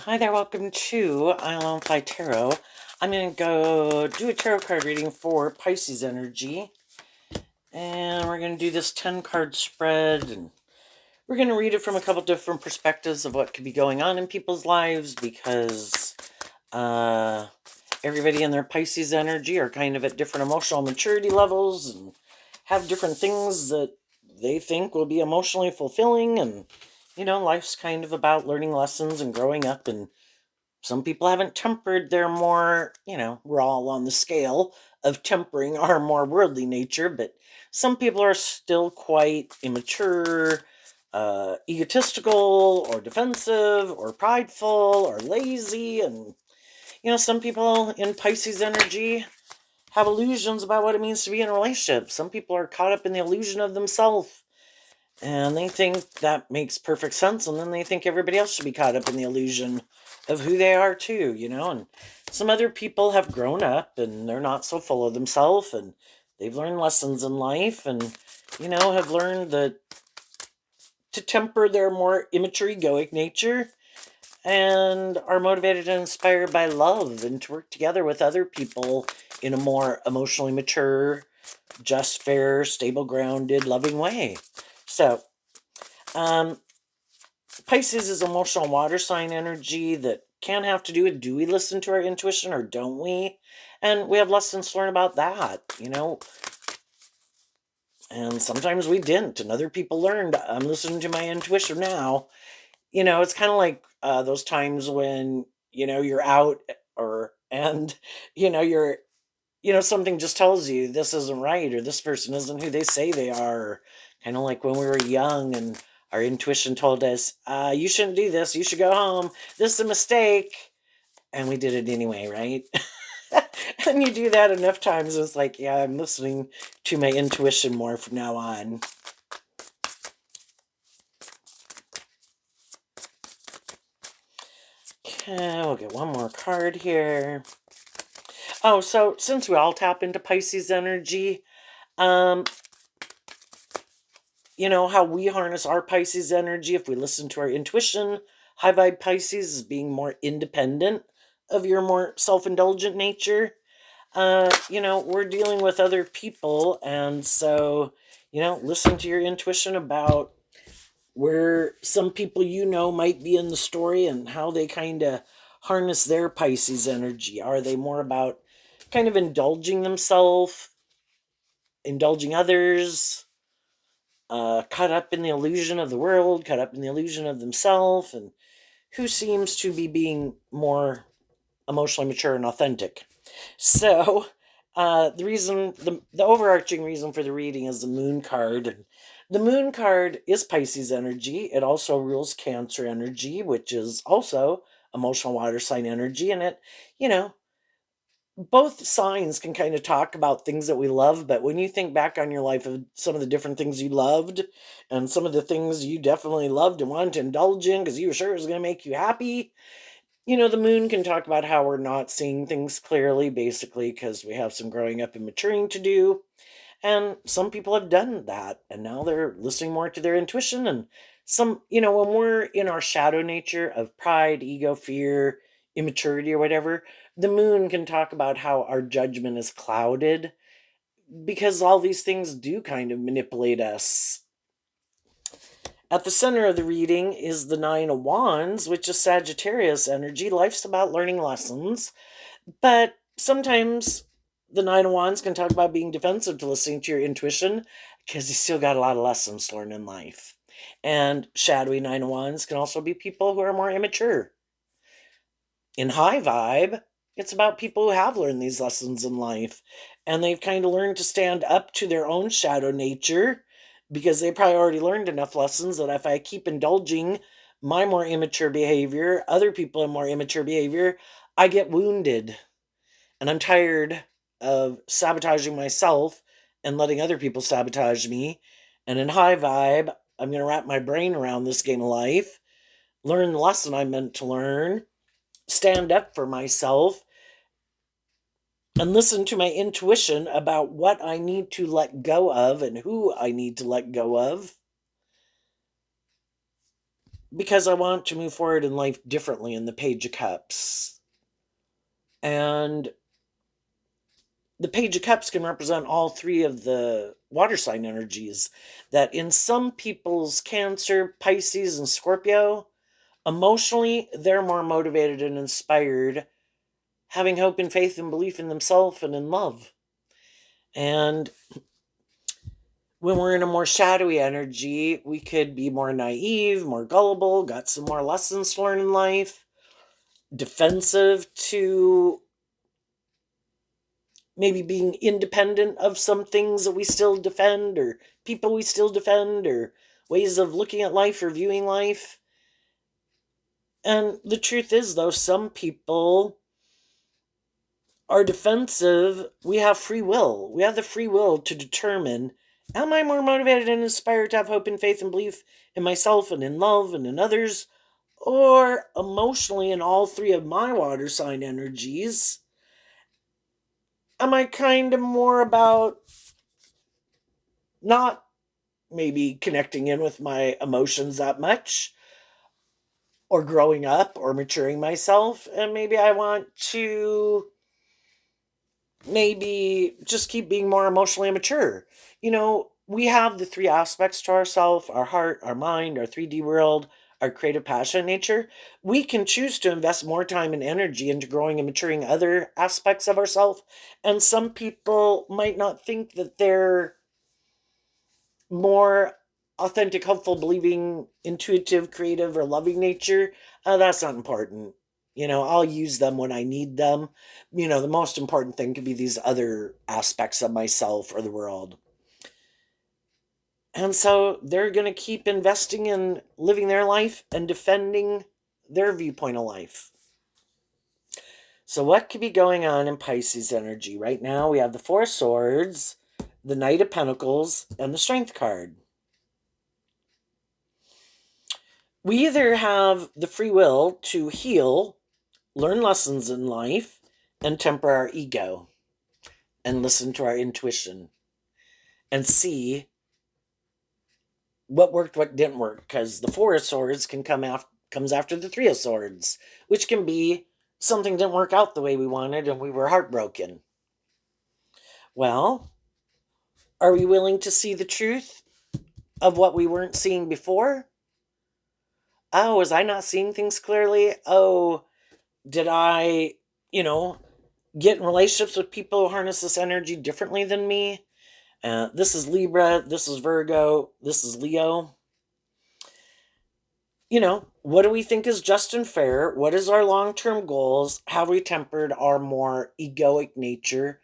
Hi there, welcome to Island Fly Tarot. I'm going to go do a tarot card reading for Pisces energy. And we're going to do this 10 card spread. And we're going to read it from a couple different perspectives of what could be going on in people's lives because everybody in their Pisces energy are kind of at different emotional maturity levels and have different things that they think will be emotionally fulfilling. And, life's kind of about learning lessons and growing up, and some people haven't tempered their more, we're all on the scale of tempering our more worldly nature, but some people are still quite immature, egotistical, or defensive, or prideful, or lazy. And, some people in Pisces energy have illusions about what it means to be in a relationship. Some people are caught up in the illusion of themselves, and they think that makes perfect sense, and then they think everybody else should be caught up in the illusion of who they are too, and some other people have grown up and they're not so full of themselves, and they've learned lessons in life, and have learned that to temper their more immature egoic nature, and are motivated and inspired by love and to work together with other people in a more emotionally mature, just, fair, stable, grounded, loving way. So um, Pisces is emotional water sign energy that can have to do with, do we listen to our intuition or don't we? And we have lessons to learn about that, and sometimes we didn't, and other people learned. I'm listening to my intuition now. It's kind of like those times when, you're out and, you're, something just tells you this isn't right, or this person isn't who they say they are. Kind of like when we were young and our intuition told us, you shouldn't do this, you should go home, this is a mistake. And we did it anyway, right? And you do that enough times, it's like, yeah, I'm listening to my intuition more from now on. Okay, we'll get one more card here. Oh, so since we all tap into Pisces energy, um, how we harness our Pisces energy if we listen to our intuition. High vibe Pisces is being more independent of your more self-indulgent nature. We're dealing with other people, and so, listen to your intuition about where some people might be in the story and how they kind of harness their Pisces energy. Are they more about kind of indulging themselves, indulging others, caught up in the illusion of the world, caught up in the illusion of themselves, and who seems to be being more emotionally mature and authentic? So, the overarching reason for the reading is the Moon card. The Moon card is Pisces energy. It also rules Cancer energy, which is also emotional water sign energy. And it, you know, both signs can kind of talk about things that we love, but when you think back on your life of some of the different things you loved and some of the things you definitely loved and wanted to indulge in because you were sure it was going to make you happy, the moon can talk about how we're not seeing things clearly, basically, because we have some growing up and maturing to do. And some people have done that, and now they're listening more to their intuition. And some, when we're in our shadow nature of pride, ego, fear, immaturity, or whatever, the moon can talk about how our judgment is clouded because all these things do kind of manipulate us. At the center of the reading is the Nine of Wands, which is Sagittarius energy. Life's about learning lessons, but sometimes the Nine of Wands can talk about being defensive to listening to your intuition because you still got a lot of lessons to learn in life. And shadowy Nine of Wands can also be people who are more immature. In high vibe, it's about people who have learned these lessons in life, and they've kind of learned to stand up to their own shadow nature because they probably already learned enough lessons that if I keep indulging my more immature behavior, other people in more immature behavior, I get wounded. And I'm tired of sabotaging myself and letting other people sabotage me. And in high vibe, I'm going to wrap my brain around this game of life, learn the lesson I meant to learn, stand up for myself, and listen to my intuition about what I need to let go of and who I need to let go of. because I want to move forward in life differently in the Page of Cups. And the Page of Cups can represent all three of the water sign energies. That in some people's Cancer, Pisces, and Scorpio, emotionally, they're more motivated and inspired, having hope and faith and belief in themselves and in love. And when we're in a more shadowy energy, we could be more naive, more gullible, got some more lessons to learn in life, defensive to maybe being independent of some things that we still defend, or people we still defend, or ways of looking at life or viewing life. And the truth is, though, some people are defensive. We have free will. We have the free will to determine, am I more motivated and inspired to have hope and faith and belief in myself and in love and in others? Or emotionally, in all three of my water sign energies, am I kind of more about not maybe connecting in with my emotions that much, or growing up or maturing myself, and maybe I want to maybe just keep being more emotionally mature. We have the three aspects to ourself: our heart, our mind, our 3D world, our creative passion nature. We can choose to invest more time and energy into growing and maturing other aspects of ourselves. And some people might not think that they're more authentic, hopeful, believing, intuitive, creative, or loving nature. That's not important. I'll use them when I need them. The most important thing could be these other aspects of myself or the world. And so they're going to keep investing in living their life and defending their viewpoint of life. So, what could be going on in Pisces energy? Right now, we have the Four of Swords, the Knight of Pentacles, and the Strength card. We either have the free will to heal, learn lessons in life, and temper our ego, and listen to our intuition, and see what worked, what didn't work. Because the Four of Swords comes after the Three of Swords, which can be something didn't work out the way we wanted, and we were heartbroken. Well, are we willing to see the truth of what we weren't seeing before? Oh, was I not seeing things clearly? Oh, did I, you know, get in relationships with people who harness this energy differently than me? This is Libra, this is Virgo, this is Leo. What do we think is just and fair? What is our long-term goals? Have we tempered our more egoic nature?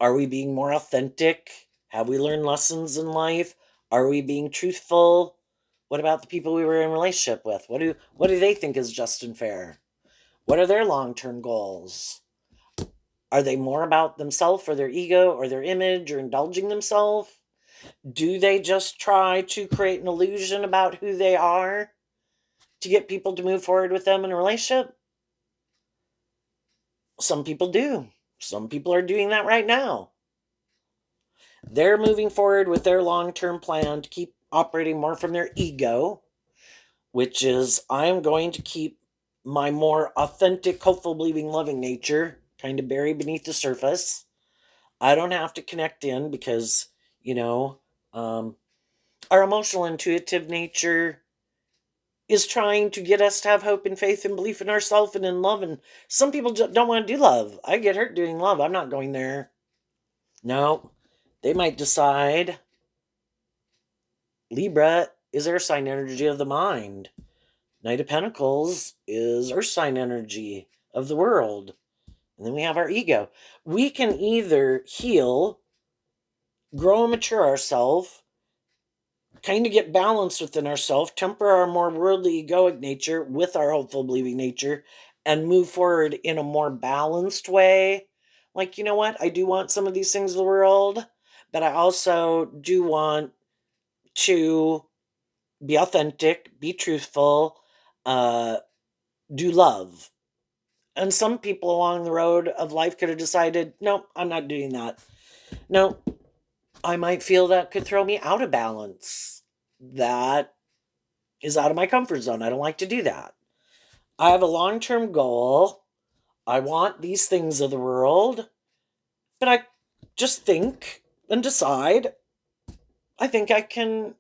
Are we being more authentic? Have we learned lessons in life? Are we being truthful? What about the people we were in relationship with? What do they think is just and fair? What are their long-term goals? Are they more about themselves or their ego or their image or indulging themselves? Do they just try to create an illusion about who they are to get people to move forward with them in a relationship? Some people do. Some people are doing that right now. They're moving forward with their long-term plan to keep operating more from their ego, which is, I'm going to keep my more authentic, hopeful, believing, loving nature kind of buried beneath the surface. I don't have to connect in because, you know, um, our emotional, intuitive nature is trying to get us to have hope and faith and belief in ourselves and in love. And some people don't want to do love. I get hurt doing love. I'm not going there. No, they might decide Libra is air sign energy of the mind. Knight of Pentacles is earth sign energy of the world. And then we have our ego. We can either heal, grow and mature ourselves, kind of get balanced within ourselves, temper our more worldly egoic nature with our hopeful believing nature, and move forward in a more balanced way. Like, you know what? I do want some of these things in the world, but I also do want to be authentic, be truthful, uh, do love. And some people along the road of life could have decided, no, I'm not doing that. No, I might feel that could throw me out of balance. That is out of my comfort zone. I don't like to do that. I have a long-term goal. I want these things of the world, but I just think and decide I think I can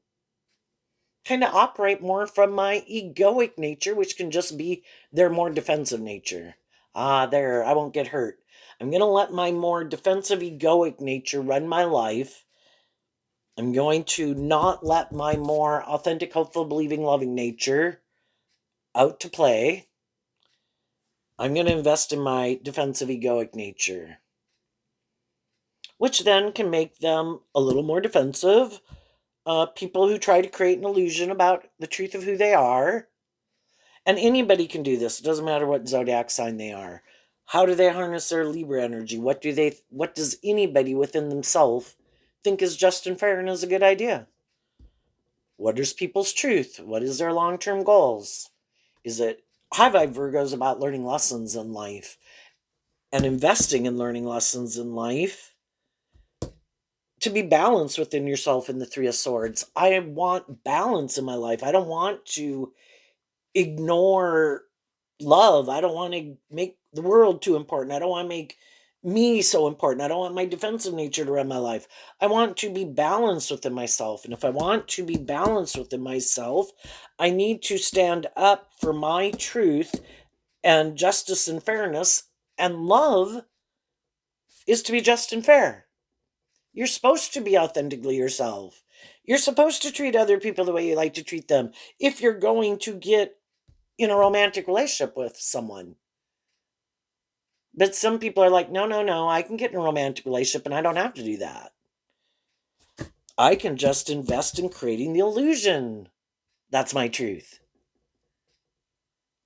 kind of operate more from my egoic nature, which can just be their more defensive nature. There, I won't get hurt. I'm going to let my more defensive egoic nature run my life. I'm going to not let my more authentic, hopeful, believing, loving nature out to play. I'm going to invest in my defensive, egoic nature, which then can make them a little more defensive. People who try to create an illusion about the truth of who they are. And anybody can do this. It doesn't matter what zodiac sign they are. How do they harness their Libra energy? What does anybody within themselves think is just and fair and is a good idea? What is people's truth? What is their long-term goals? Is it high vibe Virgo's about learning lessons in life and investing in learning lessons in life to be balanced within yourself in the Three of Swords. I want balance in my life. I don't want to ignore love. I don't want to make the world too important. I don't want to make me so important. I don't want my defensive nature to run my life. I want to be balanced within myself. And if I want to be balanced within myself, I need to stand up for my truth and justice and fairness. And love is to be just and fair. You're supposed to be authentically yourself. You're supposed to treat other people the way you like to treat them if you're going to get in a romantic relationship with someone. But some people are like, no, no, no, I can get in a romantic relationship and I don't have to do that. I can just invest in creating the illusion. That's my truth.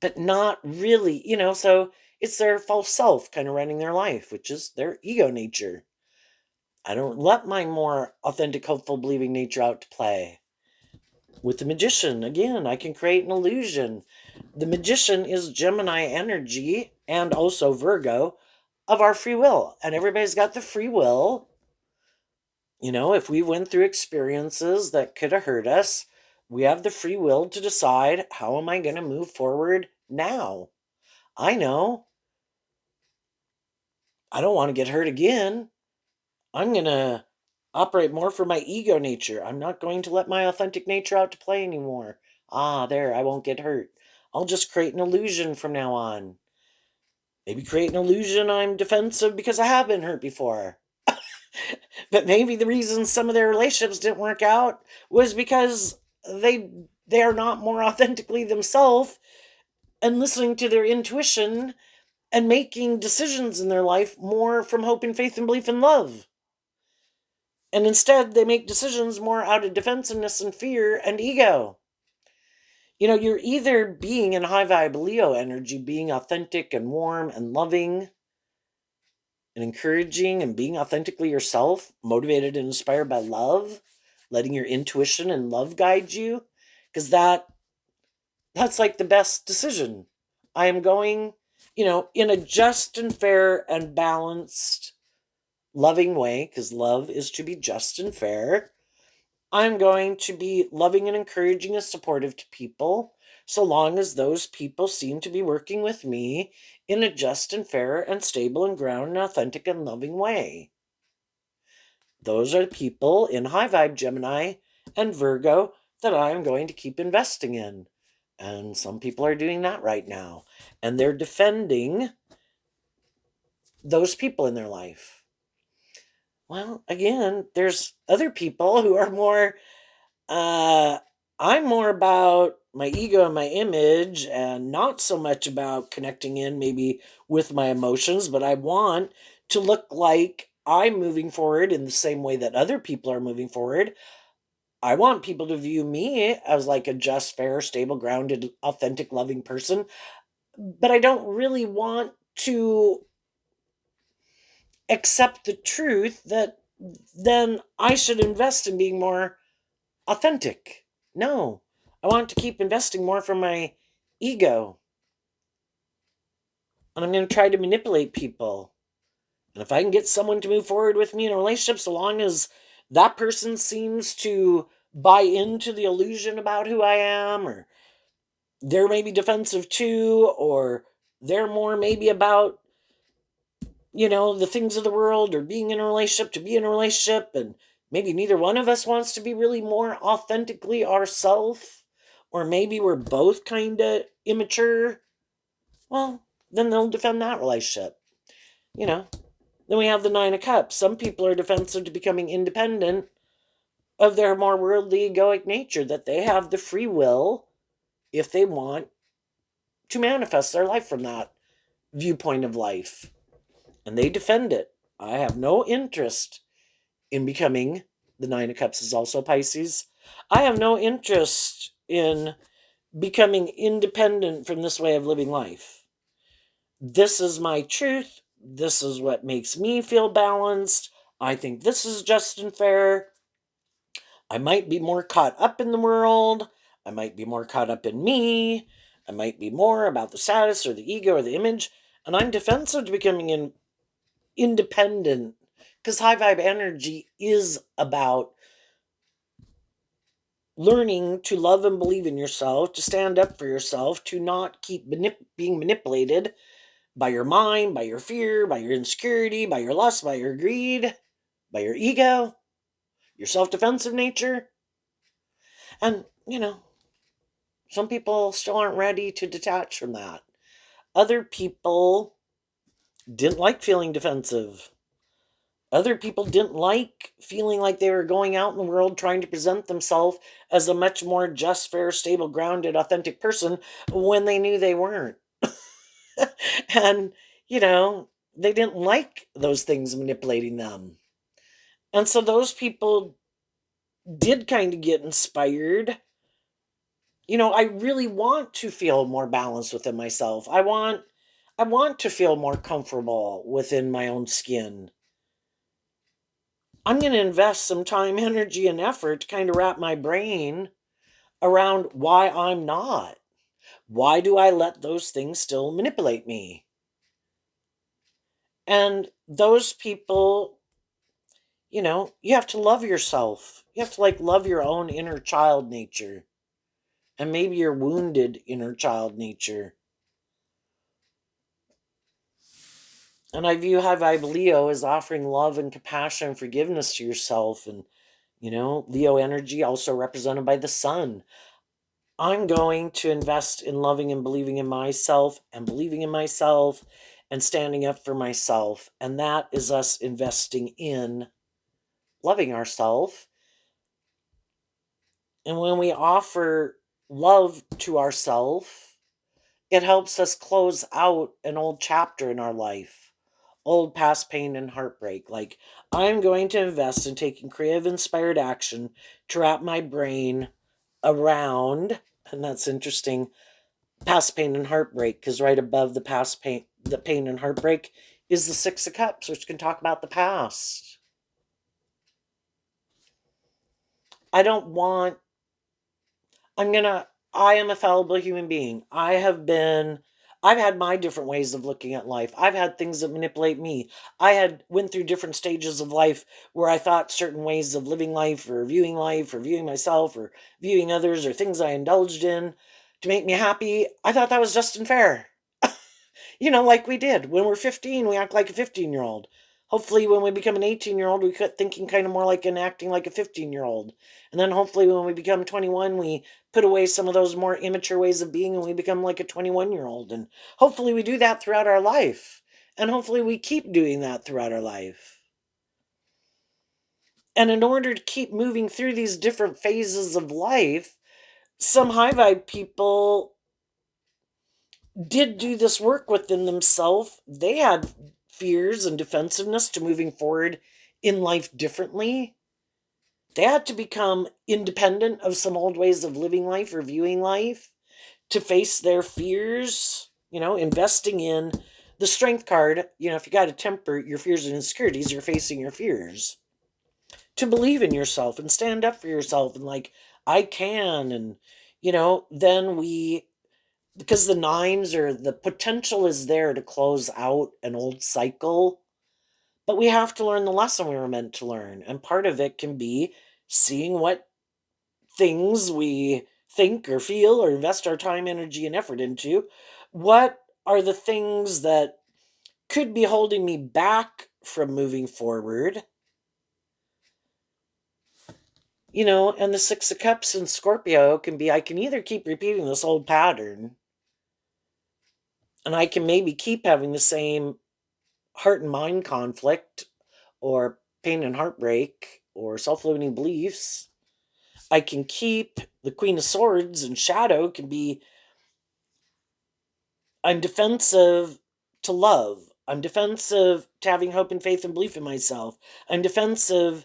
But not really, so it's their false self kind of running their life, which is their ego nature. I don't let my more authentic, hopeful, believing nature out to play. With the magician, again, I can create an illusion. The magician is Gemini energy and also Virgo of our free will. And everybody's got the free will. If we went through experiences that could have hurt us, we have the free will to decide, how am I going to move forward now? I know I don't want to get hurt again. I'm going to operate more for my ego nature. I'm not going to let my authentic nature out to play anymore. There, I won't get hurt. I'll just create an illusion from now on. Maybe create an illusion I'm defensive because I have been hurt before. But maybe the reason some of their relationships didn't work out was because they are not more authentically themselves and listening to their intuition and making decisions in their life more from hope and faith and belief and love. And instead, they make decisions more out of defensiveness and fear and ego. You're either being in high vibe Leo energy, being authentic and warm and loving and encouraging and being authentically yourself, motivated and inspired by love, letting your intuition and love guide you, because that's like the best decision. I am going, in a just and fair and balanced, loving way, because love is to be just and fair. I'm going to be loving and encouraging and supportive to people, so long as those people seem to be working with me in a just and fair and stable and grounded and authentic and loving way. Those are the people in high vibe Gemini and Virgo that I'm going to keep investing in. And some people are doing that right now. And they're defending those people in their life. Well, again, there's other people who are more, I'm more about my ego and my image and not so much about connecting in maybe with my emotions, but I want to look like I'm moving forward in the same way that other people are moving forward. I want people to view me as like a just, fair, stable, grounded, authentic, loving person. But I don't really want to accept the truth that then I should invest in being more authentic. No, I want to keep investing more from my ego. And I'm going to try to manipulate people. And if I can get someone to move forward with me in a relationship, so long as that person seems to buy into the illusion about who I am, or they're maybe defensive too, or they're more maybe about, the things of the world or being in a relationship to be in a relationship, and maybe neither one of us wants to be really more authentically ourself, or maybe we're both kind of immature. Well, then they'll defend that relationship. you know then we have the Nine of Cups. Some people are defensive to becoming independent of their more worldly egoic nature, that they have the free will if they want to manifest their life from that viewpoint of life, and they defend it. I have no interest in becoming, the Nine of Cups is also Pisces. I have no interest in becoming independent from this way of living life. This is my truth. This is what makes me feel balanced. I think this is just and fair. I might be more caught up in the world. I might be more caught up in me. I might be more about the status or the ego or the image. And I'm defensive to becoming independent, because high vibe energy is about learning to love and believe in yourself, to stand up for yourself, to not keep being manipulated by your mind, by your fear, by your insecurity, by your lust, by your greed, by your ego, your self defensive nature. And, some people still aren't ready to detach from that. Other people didn't like feeling defensive. Other people didn't like feeling like they were going out in the world trying to present themselves as a much more just, fair, stable, grounded, authentic person when they knew they weren't. And, you know, they didn't like those things manipulating them. And so those people did kind of get inspired. I really want to feel more balanced within myself. I want to feel more comfortable within my own skin. I'm going to invest some time, energy, and effort to kind of wrap my brain around why I'm not. Why do I let those things still manipulate me? And those people, you have to love yourself. You have to love your own inner child nature, and maybe your wounded inner child nature. And I view High Vibe Leo as offering love and compassion and forgiveness to yourself. And, Leo energy also represented by the sun. I'm going to invest in loving and believing in myself and believing in myself and standing up for myself. And that is us investing in loving ourselves. And when we offer love to ourselves, it helps us close out an old chapter in our life, old past pain and heartbreak. Like, I'm going to invest in taking creative, inspired action to wrap my brain around, and that's interesting, past pain and heartbreak, because right above the pain and heartbreak is the Six of Cups, which can talk about the past. I don't want, I am a fallible human being. I've had my different ways of looking at life. I've had things that manipulate me. Went through different stages of life where I thought certain ways of living life, or viewing myself, or viewing others, or things I indulged in to make me happy. I thought that was just and fair. Like we did. When we're 15, we act like a 15-year-old. Hopefully, when we become an 18-year-old, we quit thinking kind of more like and acting like a 15-year-old. And then hopefully, when we become 21, we put away some of those more immature ways of being and we become like a 21-year-old. And hopefully, we do that throughout our life. And hopefully, we keep doing that throughout our life. And in order to keep moving through these different phases of life, some high vibe people did do this work within themselves. They had fears and defensiveness to moving forward in life differently. They had to become independent of some old ways of living life or viewing life to face their fears, investing in the strength card. If you got to temper your fears and insecurities, you're facing your fears. To believe in yourself and stand up for yourself and I can. And, then because the nines, or the potential is there to close out an old cycle, but we have to learn the lesson we were meant to learn. And part of it can be seeing what things we think or feel or invest our time, energy, and effort into? What are the things that could be holding me back from moving forward? And the Six of Cups in Scorpio can be, I can either keep repeating this old pattern, and I can maybe keep having the same heart and mind conflict, or pain and heartbreak, or self limiting beliefs. I can keep the Queen of Swords and shadow, can be, I'm defensive to love. I'm defensive to having hope and faith and belief in myself. I'm defensive.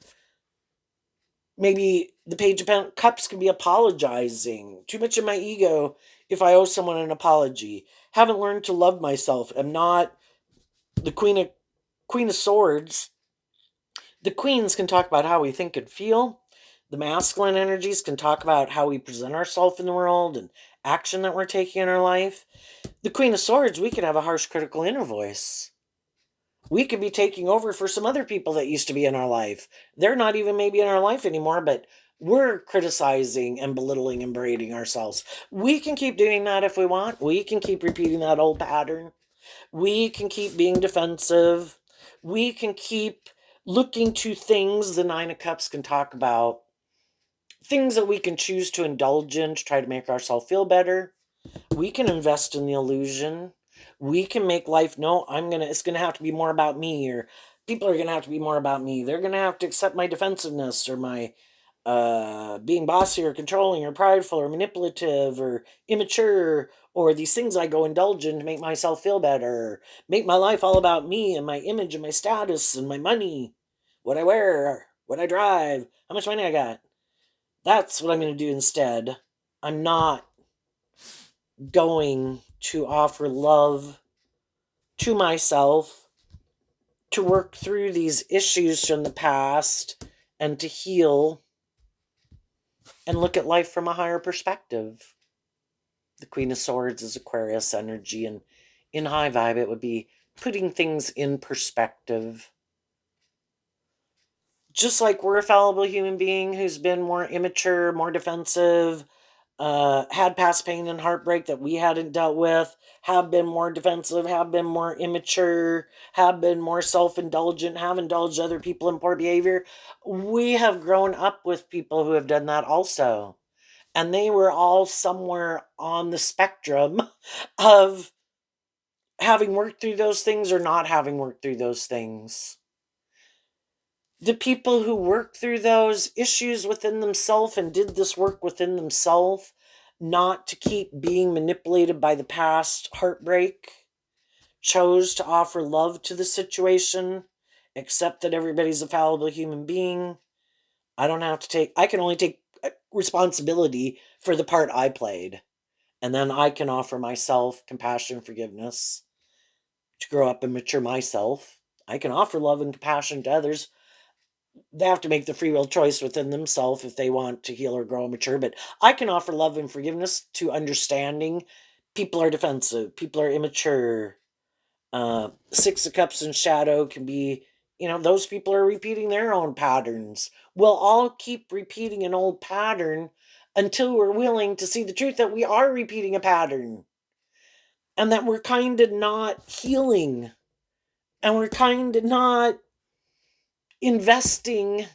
Maybe the Page of Cups can be apologizing. Too much of my ego if I owe someone an apology. Haven't learned to love myself. I'm not the Queen of Swords. The queens can talk about how we think and feel. The masculine energies can talk about how we present ourselves in the world and action that we're taking in our life. The Queen of Swords, we could have a harsh, critical inner voice. We could be taking over for some other people that used to be in our life. They're not even maybe in our life anymore, but we're criticizing and belittling and berating ourselves. We can keep doing that if we want. We can keep repeating that old pattern. We can keep being defensive. We can keep looking to things. The Nine of Cups can talk about things that we can choose to indulge in to try to make ourselves feel better. We can invest in the illusion. We can make life, no, it's gonna have to be more about me, or people are gonna have to be more about me. They're gonna have to accept my defensiveness, or my being bossy or controlling or prideful or manipulative or immature, or these things I go indulge in to make myself feel better, make my life all about me and my image and my status and my money, what I wear, what I drive, how much money I got. That's what I'm going to do instead. I'm not going to offer love to myself, to work through these issues from the past, and to heal and look at life from a higher perspective. The Queen of Swords is Aquarius energy, and in high vibe, it would be putting things in perspective. Just like we're a fallible human being who's been more immature, more defensive, had past pain and heartbreak that we hadn't dealt with, have been more defensive, have been more immature, have been more self indulgent, have indulged other people in poor behavior. We have grown up with people who have done that also. And they were all somewhere on the spectrum of having worked through those things or not having worked through those things. The people who worked through those issues within themselves and did this work within themselves, not to keep being manipulated by the past heartbreak, chose to offer love to the situation, accept that everybody's a fallible human being. I can only take responsibility for the part I played. And then I can offer myself compassion, forgiveness, to grow up and mature myself. I can offer love and compassion to others. They have to make the free will choice within themselves if they want to heal or grow and mature. But I can offer love and forgiveness to understanding. People are defensive. People are immature. Six of Cups and shadow can be, those people are repeating their own patterns. We'll all keep repeating an old pattern until we're willing to see the truth that we are repeating a pattern, and that we're kind of not healing, and we're kind of not investing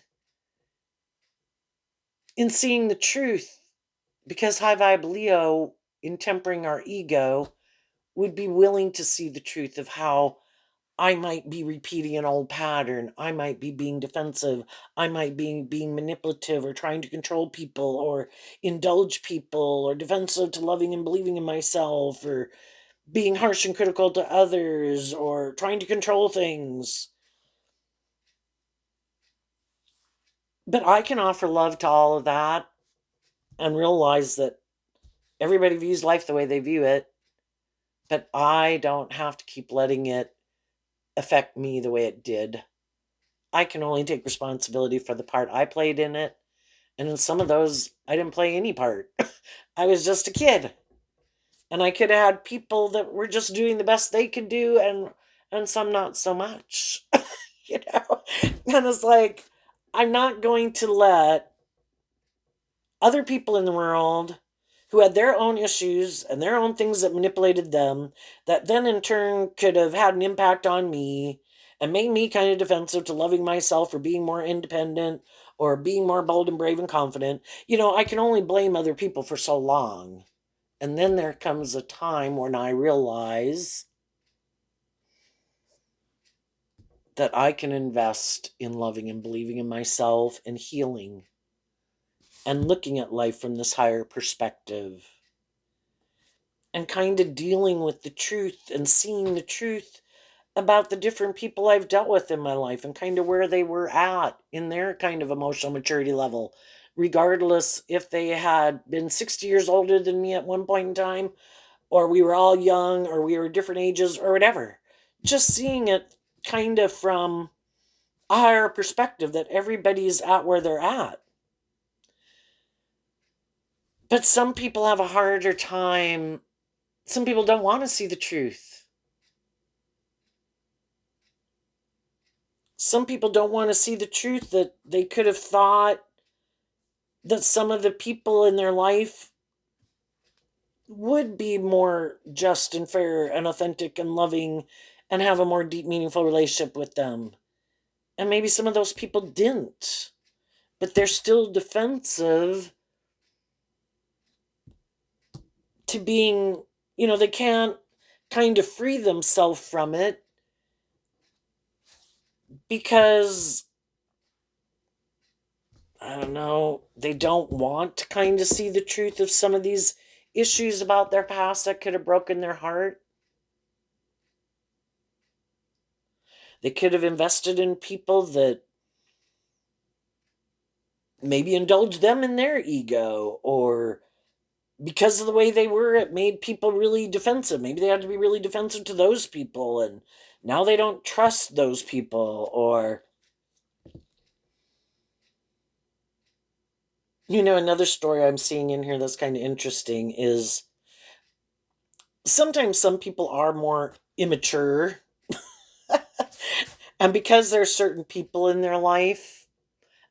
in seeing the truth, because high vibe Leo, in tempering our ego, would be willing to see the truth of how I might be repeating an old pattern. I might be being defensive. I might be being manipulative or trying to control people or indulge people, or defensive to loving and believing in myself, or being harsh and critical to others, or trying to control things. But I can offer love to all of that and realize that everybody views life the way they view it, but I don't have to keep letting it affect me the way it did. I can only take responsibility for the part I played in it. And in some of those, I didn't play any part. I was just a kid. And I could have had people that were just doing the best they could do, and some not so much. And it's like, I'm not going to let other people in the world who had their own issues and their own things that manipulated them, that then in turn could have had an impact on me and made me kind of defensive to loving myself or being more independent or being more bold and brave and confident. I can only blame other people for so long. And then there comes a time when I realize that I can invest in loving and believing in myself and healing and looking at life from this higher perspective and kind of dealing with the truth and seeing the truth about the different people I've dealt with in my life and kind of where they were at in their kind of emotional maturity level, regardless if they had been 60 years older than me at one point in time, or we were all young, or we were different ages, or whatever. Just seeing it kind of from a higher perspective that everybody's at where they're at. But some people have a harder time. Some people don't want to see the truth. Some people don't want to see the truth that they could have thought that some of the people in their life would be more just and fair and authentic and loving and have a more deep, meaningful relationship with them. And maybe some of those people didn't, but they're still defensive to being, they can't kind of free themselves from it because, I don't know, they don't want to kind of see the truth of some of these issues about their past that could have broken their heart. They could have invested in people that maybe indulged them in their ego, or because of the way they were, it made people really defensive. Maybe they had to be really defensive to those people, and now they don't trust those people. Or, another story I'm seeing in here that's kind of interesting is sometimes some people are more immature. And because there's certain people in their life,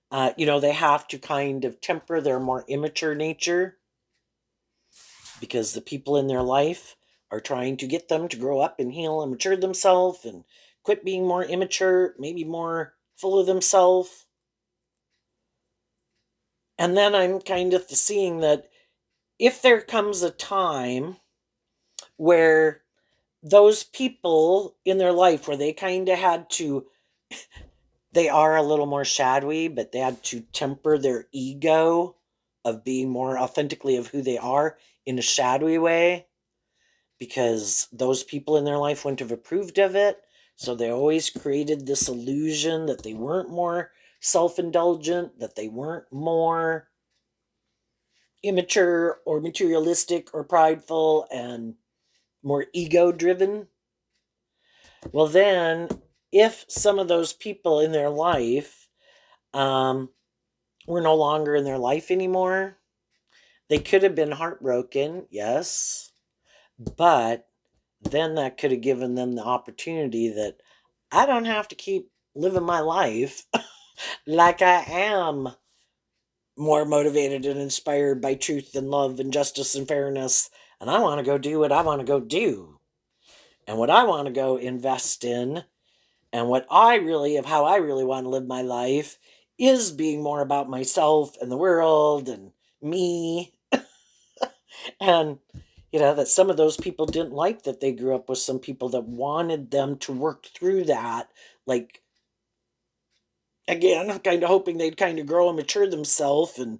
they have to kind of temper their more immature nature because the people in their life are trying to get them to grow up and heal and mature themselves and quit being more immature, maybe more full of themselves. And then I'm kind of seeing that if there comes a time where those people in their life where they kind of had to, they are a little more shadowy, but they had to temper their ego of being more authentically of who they are in a shadowy way, because those people in their life wouldn't have approved of it. So they always created this illusion that they weren't more self-indulgent, that they weren't more immature or materialistic or prideful and more ego driven. Well, then, if some of those people in their life were no longer in their life anymore, they could have been heartbroken, yes, but then that could have given them the opportunity that I don't have to keep living my life like I am more motivated and inspired by truth and love and justice and fairness. And I want to go do what I want to go do. And what I want to go invest in, and what I really, of how I really want to live my life, is being more about myself and the world and me. And, that some of those people didn't like that they grew up with some people that wanted them to work through that. Like, again, I'm kind of hoping they'd kind of grow and mature themselves. And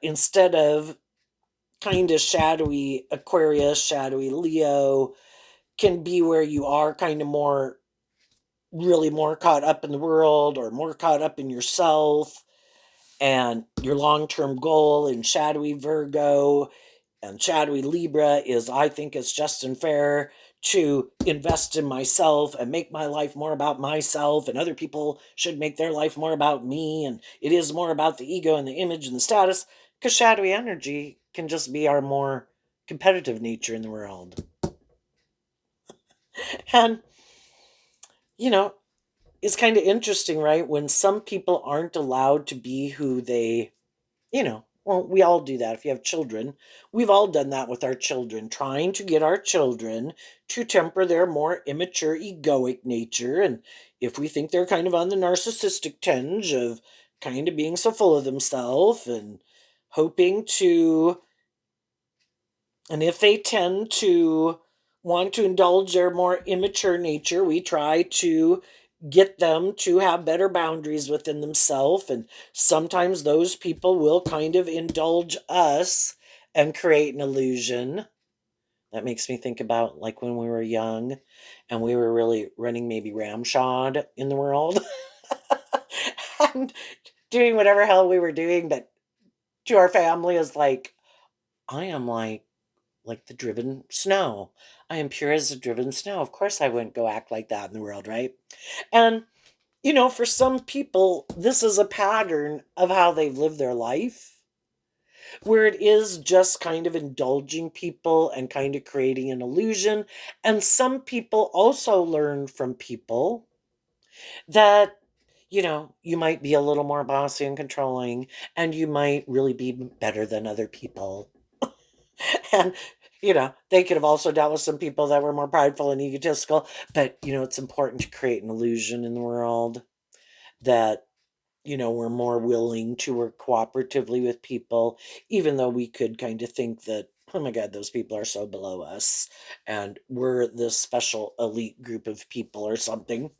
instead of kind of shadowy Aquarius, shadowy Leo, can be where you are kind of more, really more caught up in the world or more caught up in yourself and your long term goal. In shadowy Virgo and shadowy Libra is, I think it's just and fair to invest in myself and make my life more about myself, and other people should make their life more about me, and it is more about the ego and the image and the status, because shadowy energy can just be our more competitive nature in the world. And you know it's kind of interesting, right, when some people aren't allowed to be who they, Well, we all do that if you have children. We've all done that with our children, trying to get our children to temper their more immature, egoic nature. And if we think they're kind of on the narcissistic tinge of kind of being so full of themselves and hoping to, and if they tend to want to indulge their more immature nature, we try to get them to have better boundaries within themselves. And sometimes those people will kind of indulge us and create an illusion. That makes me think about like when we were young and we were really running maybe ramshod in the world and doing whatever hell we were doing. But to our family is like, I am like the driven snow. I am pure as the driven snow. Of course, I wouldn't go act like that in the world, right? And, for some people, this is a pattern of how they've lived their life, where it is just kind of indulging people and kind of creating an illusion. And some people also learn from people that, you might be a little more bossy and controlling, and you might really be better than other people. And they could have also dealt with some people that were more prideful and egotistical, but it's important to create an illusion in the world that we're more willing to work cooperatively with people, even though we could kind of think that, oh my god, those people are so below us and we're this special elite group of people or something.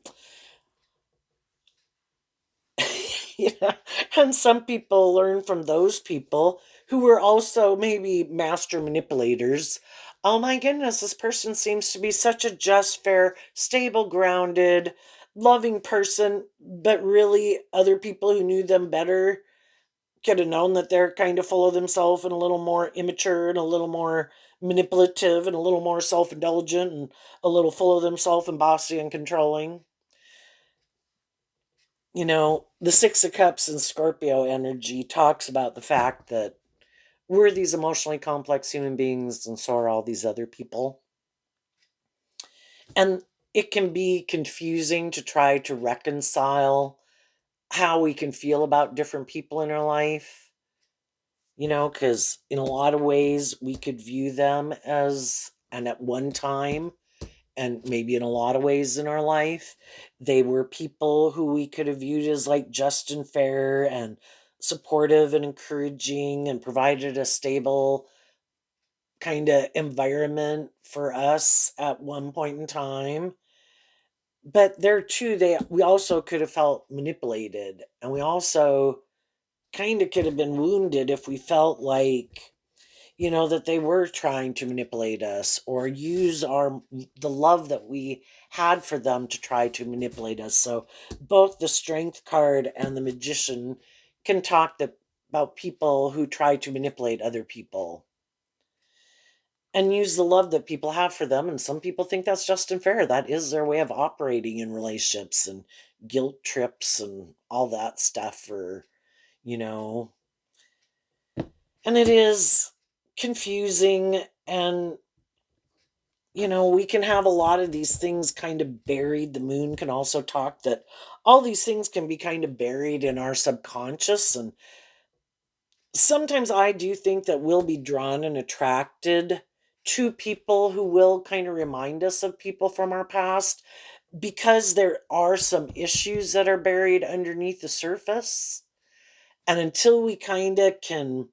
Yeah. And some people learn from those people who were also maybe master manipulators. Oh my goodness, this person seems to be such a just, fair, stable, grounded, loving person, but really other people who knew them better could have known that they're kind of full of themselves and a little more immature and a little more manipulative and a little more self-indulgent and a little full of themselves and bossy and controlling. The Six of Cups and Scorpio energy talks about the fact that we're these emotionally complex human beings, and so are all these other people. And it can be confusing to try to reconcile how we can feel about different people in our life, because in a lot of ways we could view them as, and at one time, and maybe in a lot of ways in our life, they were people who we could have viewed as like just and fair and supportive and encouraging and provided a stable kind of environment for us at one point in time. But there too, we also could have felt manipulated, and we also kind of could have been wounded if we felt like that they were trying to manipulate us or use the love that we had for them to try to manipulate us. So both the strength card and the magician can talk about people who try to manipulate other people and use the love that people have for them. And some people think that's just and fair. That is their way of operating in relationships, and guilt trips and all that stuff, or you know and it is confusing. And we can have a lot of these things kind of buried. The moon can also talk that all these things can be kind of buried in our subconscious. And sometimes I do think that we'll be drawn and attracted to people who will kind of remind us of people from our past, because there are some issues that are buried underneath the surface. And until we kind of can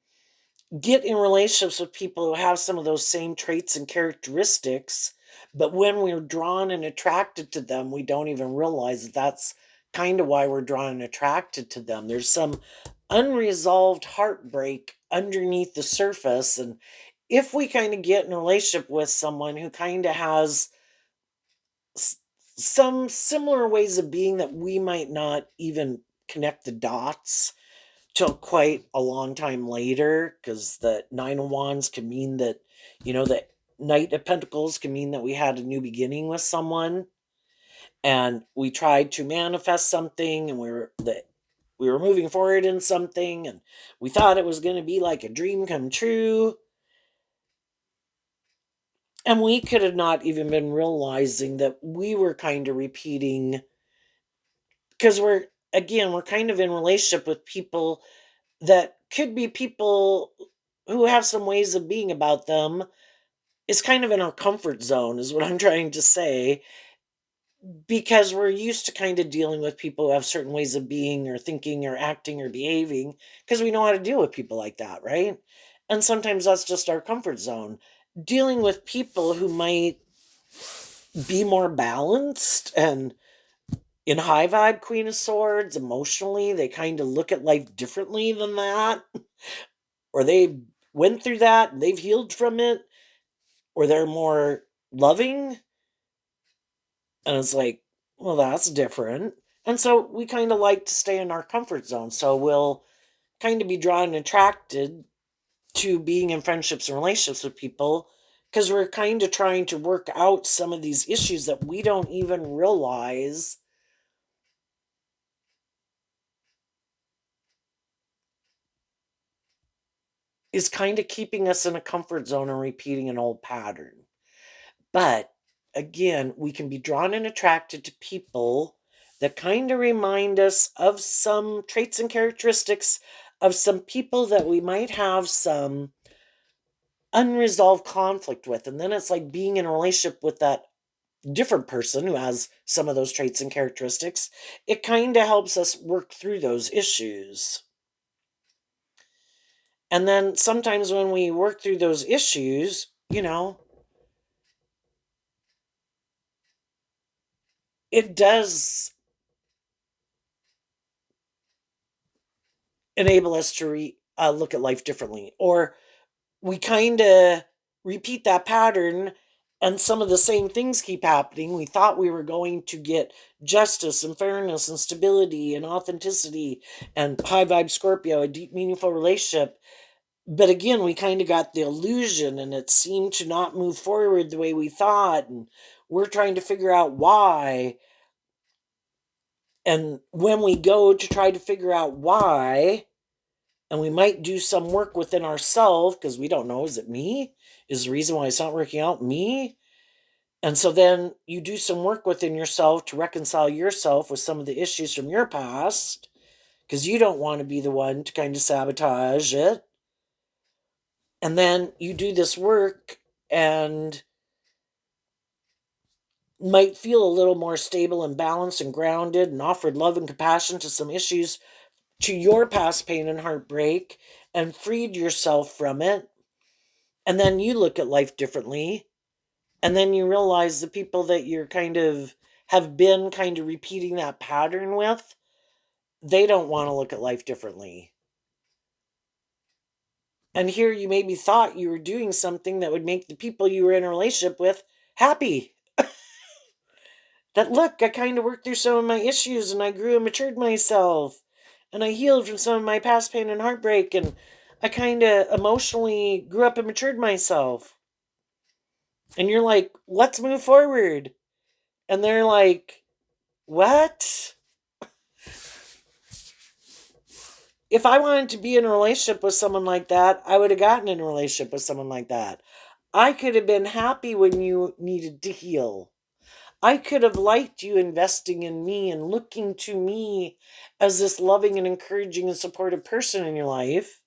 get in relationships with people who have some of those same traits and characteristics, but when we're drawn and attracted to them, we don't even realize that that's kind of why we're drawn and attracted to them. There's some unresolved heartbreak underneath the surface. And if we kind of get in a relationship with someone who kind of has s- some similar ways of being that we might not even connect the dots till quite a long time later, because the Nine of Wands can mean that, the Knight of Pentacles can mean that we had a new beginning with someone, and we tried to manifest something, and we were moving forward in something, and we thought it was going to be like a dream come true, and we could have not even been realizing that we were kind of repeating, because we're kind of in relationship with people that could be people who have some ways of being about them is kind of in our comfort zone, is what I'm trying to say, because we're used to kind of dealing with people who have certain ways of being or thinking or acting or behaving because we know how to deal with people like that, right? And sometimes that's just our comfort zone. Dealing with people who might be more balanced and in high vibe Queen of Swords, emotionally, they kind of look at life differently than that, or they went through that and they've healed from it, or they're more loving. And it's like, well, that's different. And so we kind of like to stay in our comfort zone. So we'll kind of be drawn and attracted to being in friendships and relationships with people because we're kind of trying to work out some of these issues that we don't even realize is kind of keeping us in a comfort zone and repeating an old pattern. But again, we can be drawn and attracted to people that kind of remind us of some traits and characteristics of some people that we might have some unresolved conflict with. And then it's like being in a relationship with that different person who has some of those traits and characteristics. It kind of helps us work through those issues. And then sometimes when we work through those issues, it does enable us to look at life differently. Or we kind of repeat that pattern and some of the same things keep happening. We thought we were going to get justice and fairness and stability and authenticity and high vibe Scorpio, a deep, meaningful relationship. But again, we kind of got the illusion and it seemed to not move forward the way we thought. And we're trying to figure out why. And when we go to try to figure out why, and we might do some work within ourselves because we don't know, is it me? Is the reason why it's not working out me? And so then you do some work within yourself to reconcile yourself with some of the issues from your past because you don't want to be the one to kind of sabotage it. And then you do this work and might feel a little more stable and balanced and grounded and offered love and compassion to some issues, to your past pain and heartbreak, and freed yourself from it. And then you look at life differently. And then you realize the people that you're kind of have been kind of repeating that pattern with, they don't want to look at life differently. And here you maybe thought you were doing something that would make the people you were in a relationship with happy. That look, I kind of worked through some of my issues and I grew and matured myself. And I healed from some of my past pain and heartbreak. And I kind of emotionally grew up and matured myself. And you're like, let's move forward. And they're like, what? If I wanted to be in a relationship with someone like that, I would have gotten in a relationship with someone like that. I could have been happy when you needed to heal. I could have liked you investing in me and looking to me as this loving and encouraging and supportive person in your life.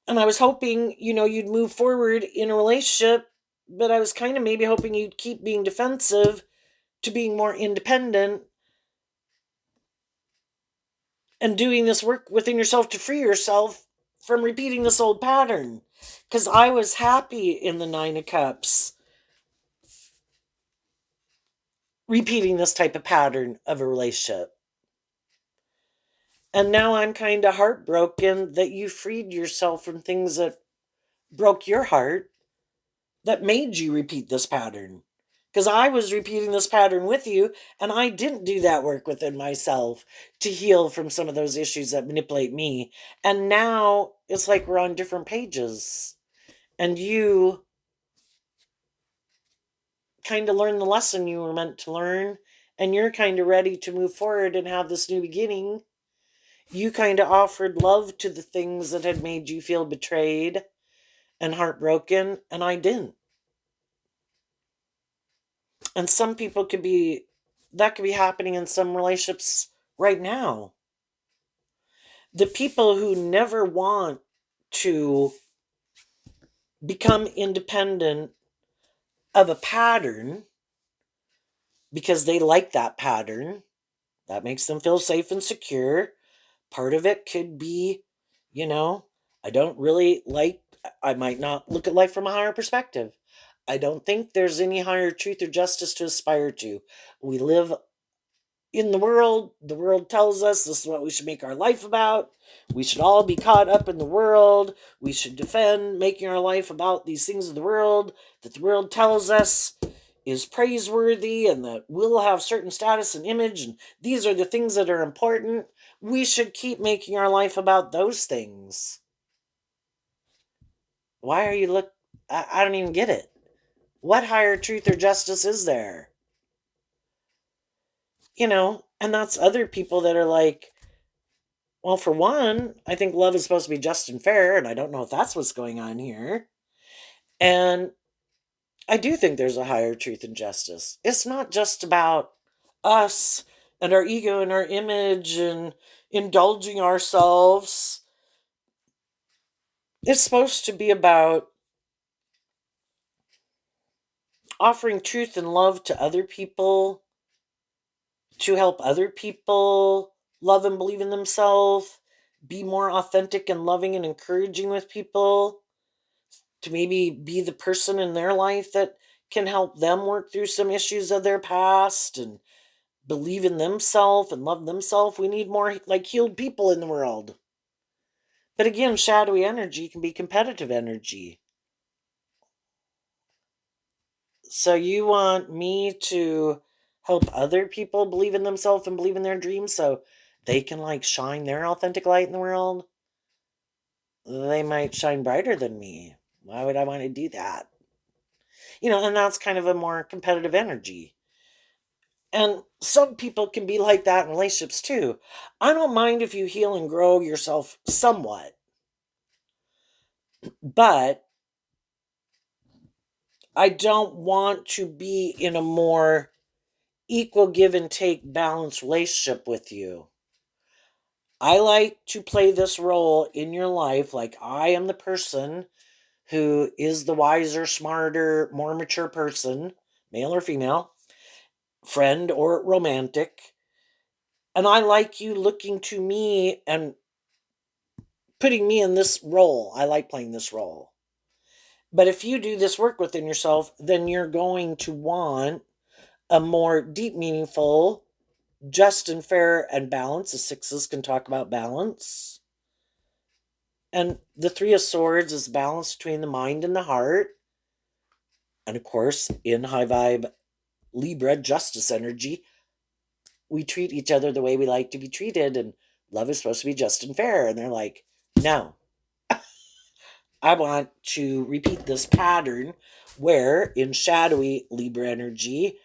And I was hoping, you'd move forward in a relationship, but I was kind of maybe hoping you'd keep being defensive to being more independent and doing this work within yourself to free yourself from repeating this old pattern. Because I was happy in the Nine of Cups repeating this type of pattern of a relationship. And now I'm kind of heartbroken that you freed yourself from things that broke your heart that made you repeat this pattern. Because I was repeating this pattern with you, and I didn't do that work within myself to heal from some of those issues that manipulate me. And now it's like we're on different pages. And you kind of learned the lesson you were meant to learn, and you're kind of ready to move forward and have this new beginning. You kind of offered love to the things that had made you feel betrayed and heartbroken, and I didn't. And some people that could be happening in some relationships right now. the people who never want to become independent of a pattern because they like that pattern, that makes them feel safe and secure. Part of it could be, you know, I don't really like, I might not look at life from a higher perspective. I don't think there's any higher truth or justice to aspire to. We live in the world tells us this is what we should make our life about. We should all be caught up in the world. We should defend making our life about these things of the world that the world tells us is praiseworthy and that we'll have certain status and image, and these are the things that are important. We should keep making our life about those things. Why are you look I don't even get it. What higher truth or justice is there? And that's other people that are like, well, for one, I think love is supposed to be just and fair, and I don't know if that's what's going on here. And I do think there's a higher truth and justice. It's not just about us and our ego and our image and indulging ourselves. It's supposed to be about offering truth and love to other people, to help other people love and believe in themselves, be more authentic and loving and encouraging with people, to maybe be the person in their life that can help them work through some issues of their past and believe in themselves and love themselves. We need more like healed people in the world. But again, shadowy energy can be competitive energy. So you want me to help other people believe in themselves and believe in their dreams so they can like shine their authentic light in the world? They might shine brighter than me. Why would I want to do that? And that's kind of a more competitive energy. And some people can be like that in relationships too. I don't mind if you heal and grow yourself somewhat, but I don't want to be in a more equal give and take balanced relationship with you. I like to play this role in your life like I am the person who is the wiser, smarter, more mature person, male or female, friend or romantic. And I like you looking to me and putting me in this role. I like playing this role. But if you do this work within yourself, then you're going to want a more deep, meaningful, just and fair and balance. The sixes can talk about balance. And the Three of Swords is balance between the mind and the heart. And of course, in high vibe Libra justice energy, we treat each other the way we like to be treated, and love is supposed to be just and fair. And they're like, no, I want to repeat this pattern where in shadowy Libra energy,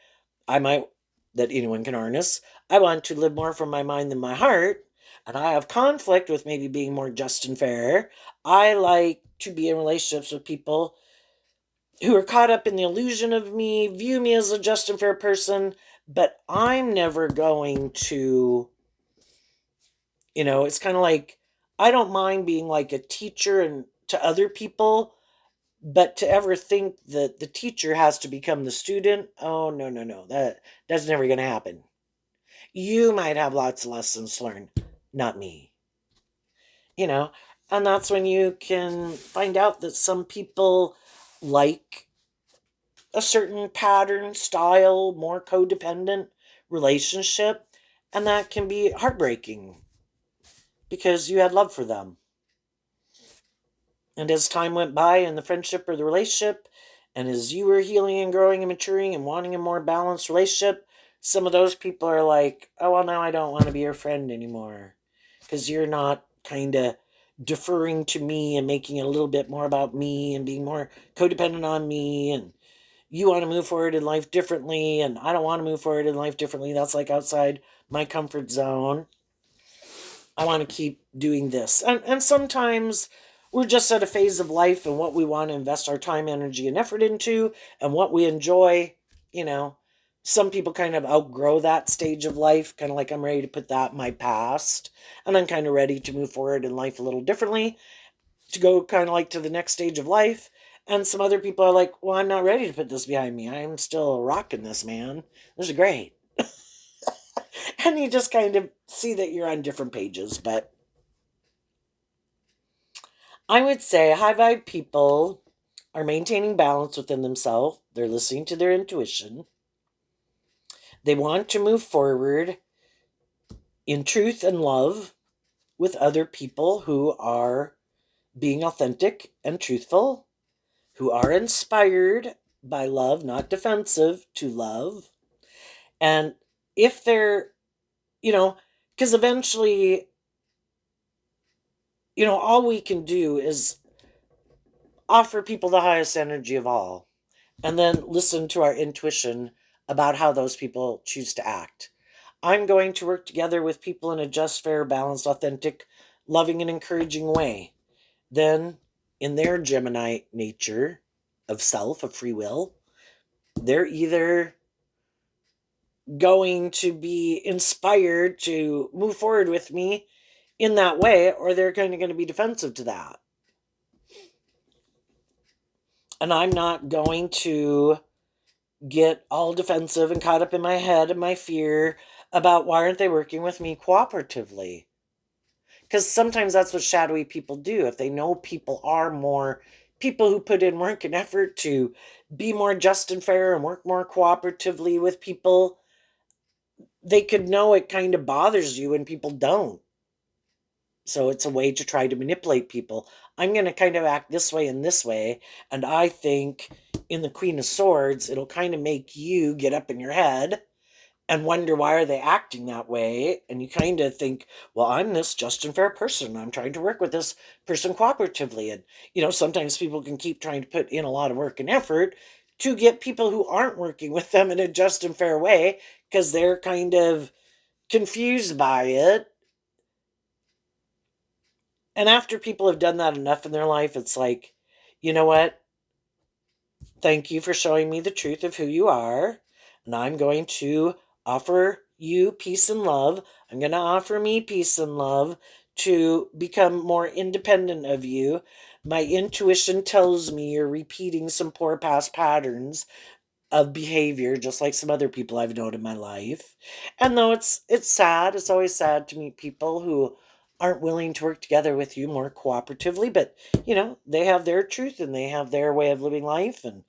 I might, that anyone can harness, I want to live more from my mind than my heart. And I have conflict with maybe being more just and fair. I like to be in relationships with people who are caught up in the illusion of me, view me as a just and fair person, but I'm never going to, it's kind of like I don't mind being like a teacher and to other people, but to ever think that the teacher has to become the student, oh no, no, no. That's never gonna happen. You might have lots of lessons to learn, not me. You know, and that's when you can find out that some people like a certain pattern, style, more codependent relationship, and that can be heartbreaking because you had love for them. And as time went by in the friendship or the relationship, and as you were healing and growing and maturing and wanting a more balanced relationship, some of those people are like, oh, well, now I don't want to be your friend anymore because you're not kind of deferring to me and making it a little bit more about me and being more codependent on me. And you want to move forward in life differently, and I don't want to move forward in life differently. That's like outside my comfort zone. I want to keep doing this. And sometimes we're just at a phase of life and what we want to invest our time, energy, and effort into and what we enjoy, you know. some people kind of outgrow that stage of life, kind of like I'm ready to put that in my past, and I'm kind of ready to move forward in life a little differently, to go kind of like to the next stage of life. And some other people are like, well, I'm not ready to put this behind me. I'm still rocking this, man. This is great. And you just kind of see that you're on different pages. But I would say high vibe people are maintaining balance within themselves. They're listening to their intuition. They want to move forward in truth and love with other people who are being authentic and truthful, who are inspired by love, not defensive to love. And if they're, you know, because eventually, all we can do is offer people the highest energy of all, and then listen to our intuition about how those people choose to act. I'm going to work together with people in a just, fair, balanced, authentic, loving, and encouraging way. Then, in their Gemini nature of self, of free will, they're either going to be inspired to move forward with me in that way, or they're kind of going to be defensive to that. And I'm not going to get all defensive and caught up in my head and my fear about why aren't they working with me cooperatively? Because sometimes that's what shadowy people do. If they know people are more people who put in work and effort to be more just and fair and work more cooperatively with people, they could know it kind of bothers you when people don't. So it's a way to try to manipulate people. I'm going to kind of act this way and this way. And I think in the Queen of Swords, it'll kind of make you get up in your head and wonder why are they acting that way. And you kind of think, well, I'm this just and fair person. I'm trying to work with this person cooperatively. And, sometimes people can keep trying to put in a lot of work and effort to get people who aren't working with them in a just and fair way because they're kind of confused by it. And after people have done that enough in their life, it's like, you know what? Thank you for showing me the truth of who you are. And I'm going to offer you peace and love. I'm going to offer me peace and love to become more independent of you. My intuition tells me you're repeating some poor past patterns of behavior, just like some other people I've known in my life. And though it's sad, it's always sad to meet people who aren't willing to work together with you more cooperatively, but they have their truth and they have their way of living life and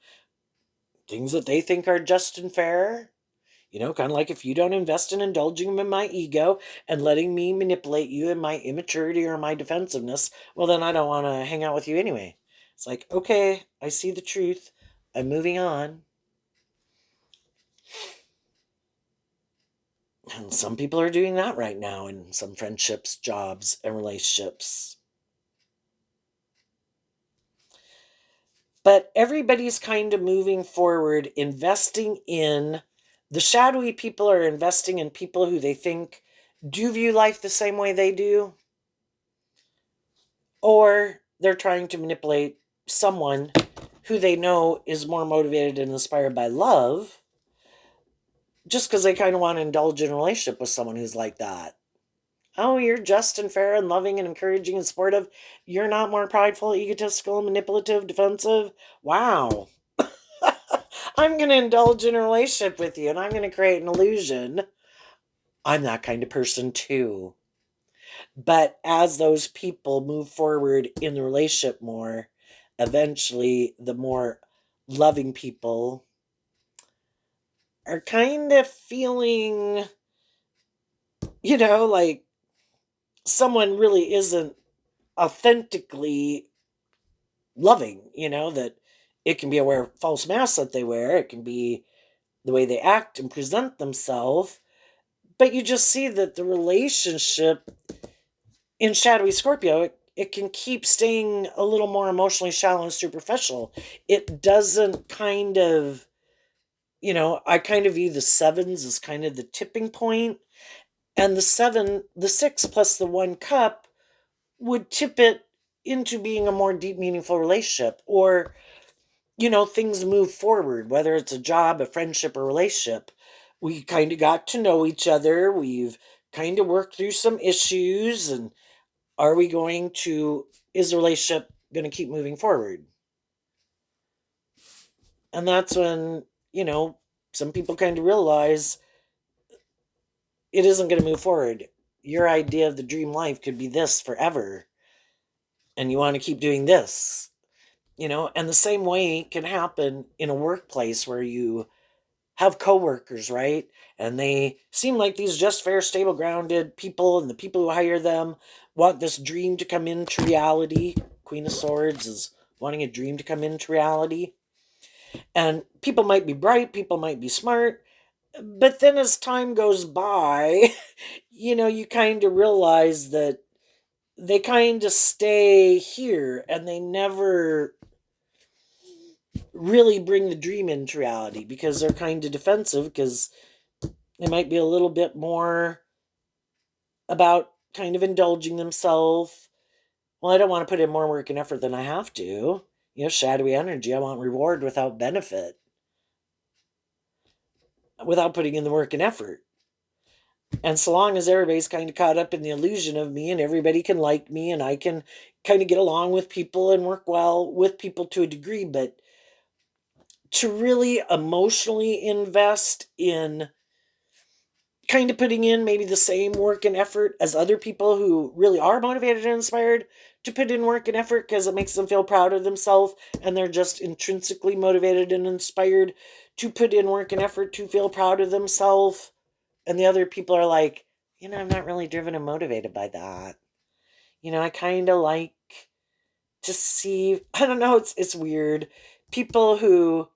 things that they think are just and fair. Kind of like if you don't invest in indulging in my ego and letting me manipulate you in my immaturity or my defensiveness, well, then I don't want to hang out with you anyway. It's like, okay, I see the truth. I'm moving on. And some people are doing that right now in some friendships, jobs, and relationships. But everybody's kind of moving forward, investing in the shadowy people are investing in people who they think do view life the same way they do, or they're trying to manipulate someone who they know is more motivated and inspired by love just because they kind of want to indulge in a relationship with someone who's like that. Oh, you're just and fair and loving and encouraging and supportive. You're not more prideful, egotistical, manipulative, defensive. Wow. I'm going to indulge in a relationship with you and I'm going to create an illusion. I'm that kind of person too. But as those people move forward in the relationship more, eventually the more loving people are kind of feeling, like someone really isn't authentically loving, that it can be a false mask that they wear, it can be the way they act and present themselves, but you just see that the relationship in shadowy Scorpio, it can keep staying a little more emotionally shallow and superficial. It doesn't kind of, I kind of view the sevens as kind of the tipping point, and the six plus the one cup would tip it into being a more deep, meaningful relationship, or things move forward, whether it's a job, a friendship, or relationship. we kind of got to know each other. We've kind of worked through some issues. And are we going to, is the relationship going to keep moving forward? And that's when, you know, some people kind of realize it isn't going to move forward. Your idea of the dream life could be this forever, and you want to keep doing this, you know. And the same way can happen in a workplace where you have coworkers, right? And they seem like these just fair, stable, grounded people, and the people who hire them want this dream to come into reality. Queen of Swords is wanting a dream to come into reality. And people might be bright, people might be smart, but then as time goes by, you know, you kind of realize that they kind of stay here and they never really bring the dream into reality because they're kind of defensive, because they might be a little bit more about kind of indulging themselves. Well, I don't want to put in more work and effort than I have to. You know, shadowy energy. I want reward without benefit, without putting in the work and effort. And so long as everybody's kind of caught up in the illusion of me and everybody can like me and I can kind of get along with people and work well with people to a degree, but to really emotionally invest in kind of putting in maybe the same work and effort as other people who really are motivated and inspired to put in work and effort because it makes them feel proud of themselves and they're just intrinsically motivated and inspired to put in work and effort to feel proud of themselves. And the other people are like, you know, I'm not really driven and motivated by that. You know, I kind of like to see, I don't know, it's weird. People who,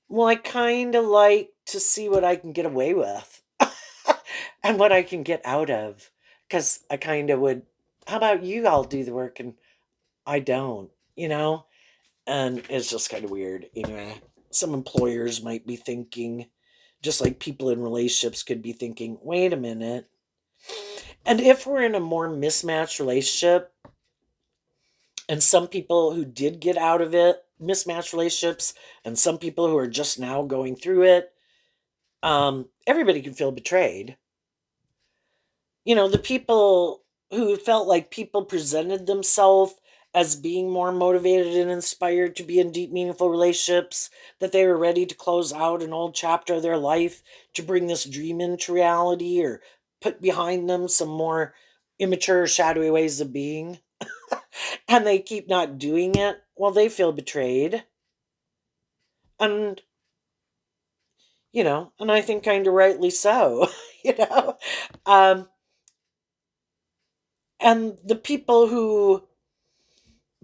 well, I kind of like to see what I can get away with and what I can get out of. Because I kind of would, how about you all do the work and I don't, you know? And it's just kind of weird. Anyway, some employers might be thinking, just like people in relationships could be thinking, wait a minute. And if we're in a more mismatched relationship, and some people who did get out of it, mismatched relationships, and some people who are just now going through it, everybody can feel betrayed. You know, the people who felt like people presented themselves as being more motivated and inspired to be in deep, meaningful relationships, that they were ready to close out an old chapter of their life to bring this dream into reality or put behind them some more immature, shadowy ways of being, and they keep not doing it, well, they feel betrayed. And, you know, and I think kind of rightly so, you know. Um, and the people who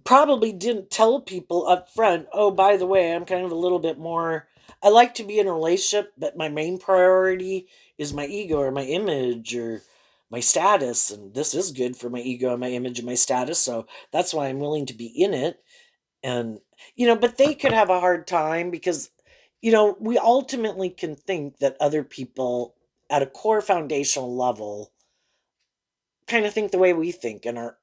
probably didn't tell people up front, oh, by the way, I'm kind of a little bit more, I like to be in a relationship, but my main priority is my ego or my image or my status. And this is good for my ego and my image and my status. So that's why I'm willing to be in it. And, you know, but they could have a hard time because, you know, we ultimately can think that other people at a core foundational level kind of think the way we think and are,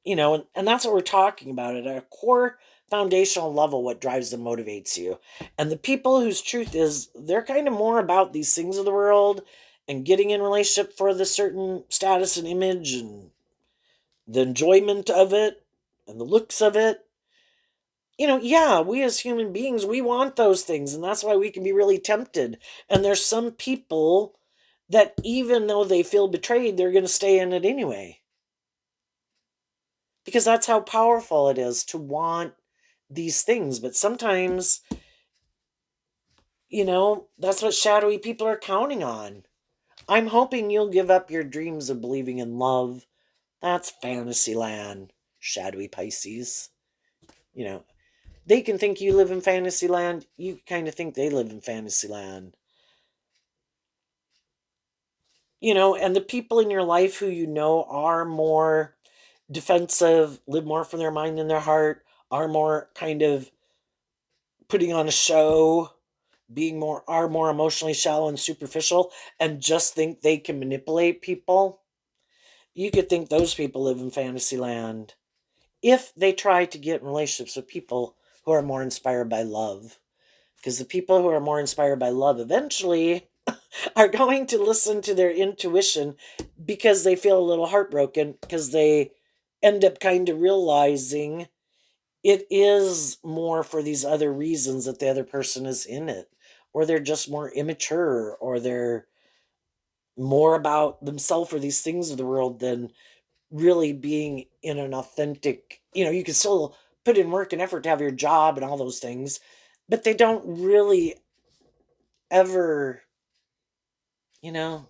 you know, and that's what we're talking about at a core foundational level, what drives and motivates you. And the people whose truth is they're kind of more about these things of the world and getting in relationship for the certain status and image and the enjoyment of it and the looks of it. You know, yeah, we as human beings, we want those things, and that's why we can be really tempted. And there's some people that even though they feel betrayed, they're going to stay in it anyway. Because that's how powerful it is to want these things. But sometimes, you know, that's what shadowy people are counting on. I'm hoping you'll give up your dreams of believing in love. That's fantasy land, shadowy Pisces. You know, they can think you live in fantasy land. You kind of think they live in fantasy land. You know, and the people in your life who you know are more defensive, live more from their mind than their heart, are more kind of putting on a show, being more are more emotionally shallow and superficial and just think they can manipulate people. You could think those people live in fantasy land if they try to get in relationships with people who are more inspired by love. Because the people who are more inspired by love eventually are going to listen to their intuition because they feel a little heartbroken because they end up kind of realizing it is more for these other reasons that the other person is in it, or they're just more immature, or they're more about themselves or these things of the world than really being in an authentic, you can still put in work and effort to have your job and all those things, but they don't really ever, you know,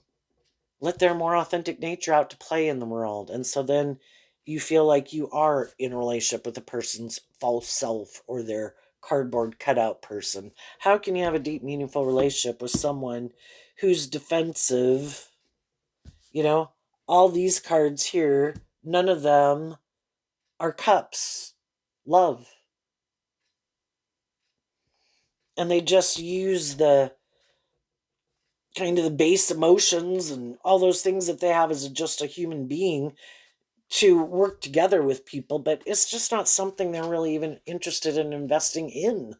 let their more authentic nature out to play in the world. And so then you feel like you are in a relationship with a person's false self or their cardboard cutout person. How can you have a deep, meaningful relationship with someone who's defensive? You know, all these cards here, none of them are cups, love. And they just use the kind of the base emotions and all those things that they have as just a human being to work together with people, but it's just not something they're really even interested in investing in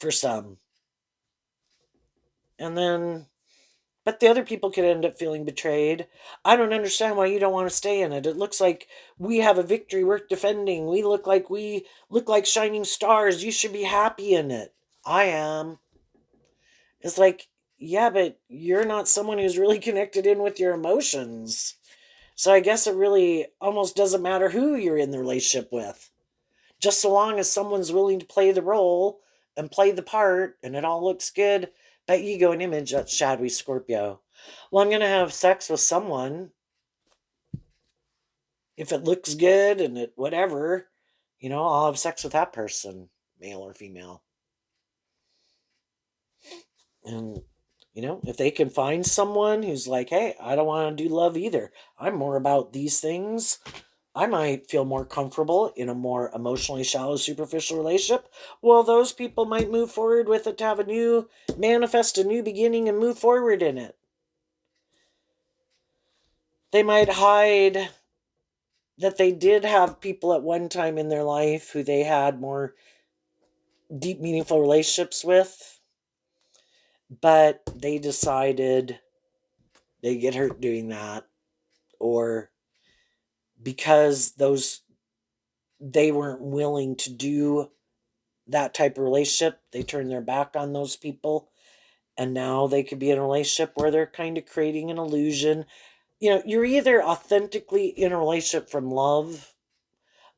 for some. And then, but the other people could end up feeling betrayed. I don't understand why you don't want to stay in it. It looks like we have a victory worth defending. We look like shining stars. You should be happy in it. I am. It's like, yeah, but you're not someone who's really connected in with your emotions. So I guess it really almost doesn't matter who you're in the relationship with. Just so long as someone's willing to play the role and play the part and it all looks good by ego and image, that's shadowy Scorpio. Well, I'm going to have sex with someone if it looks good and it whatever, I'll have sex with that person, male or female. And, if they can find someone who's like, hey, I don't want to do love either, I'm more about these things, I might feel more comfortable in a more emotionally shallow, superficial relationship. Well, those people might move forward with it to have manifest a new beginning and move forward in it. They might hide that they did have people at one time in their life who they had more deep, meaningful relationships with, but they decided they get hurt doing that, or because they weren't willing to do that type of relationship, they turned their back on those people, and now they could be in a relationship where they're kind of creating an illusion. You're either authentically in a relationship from love,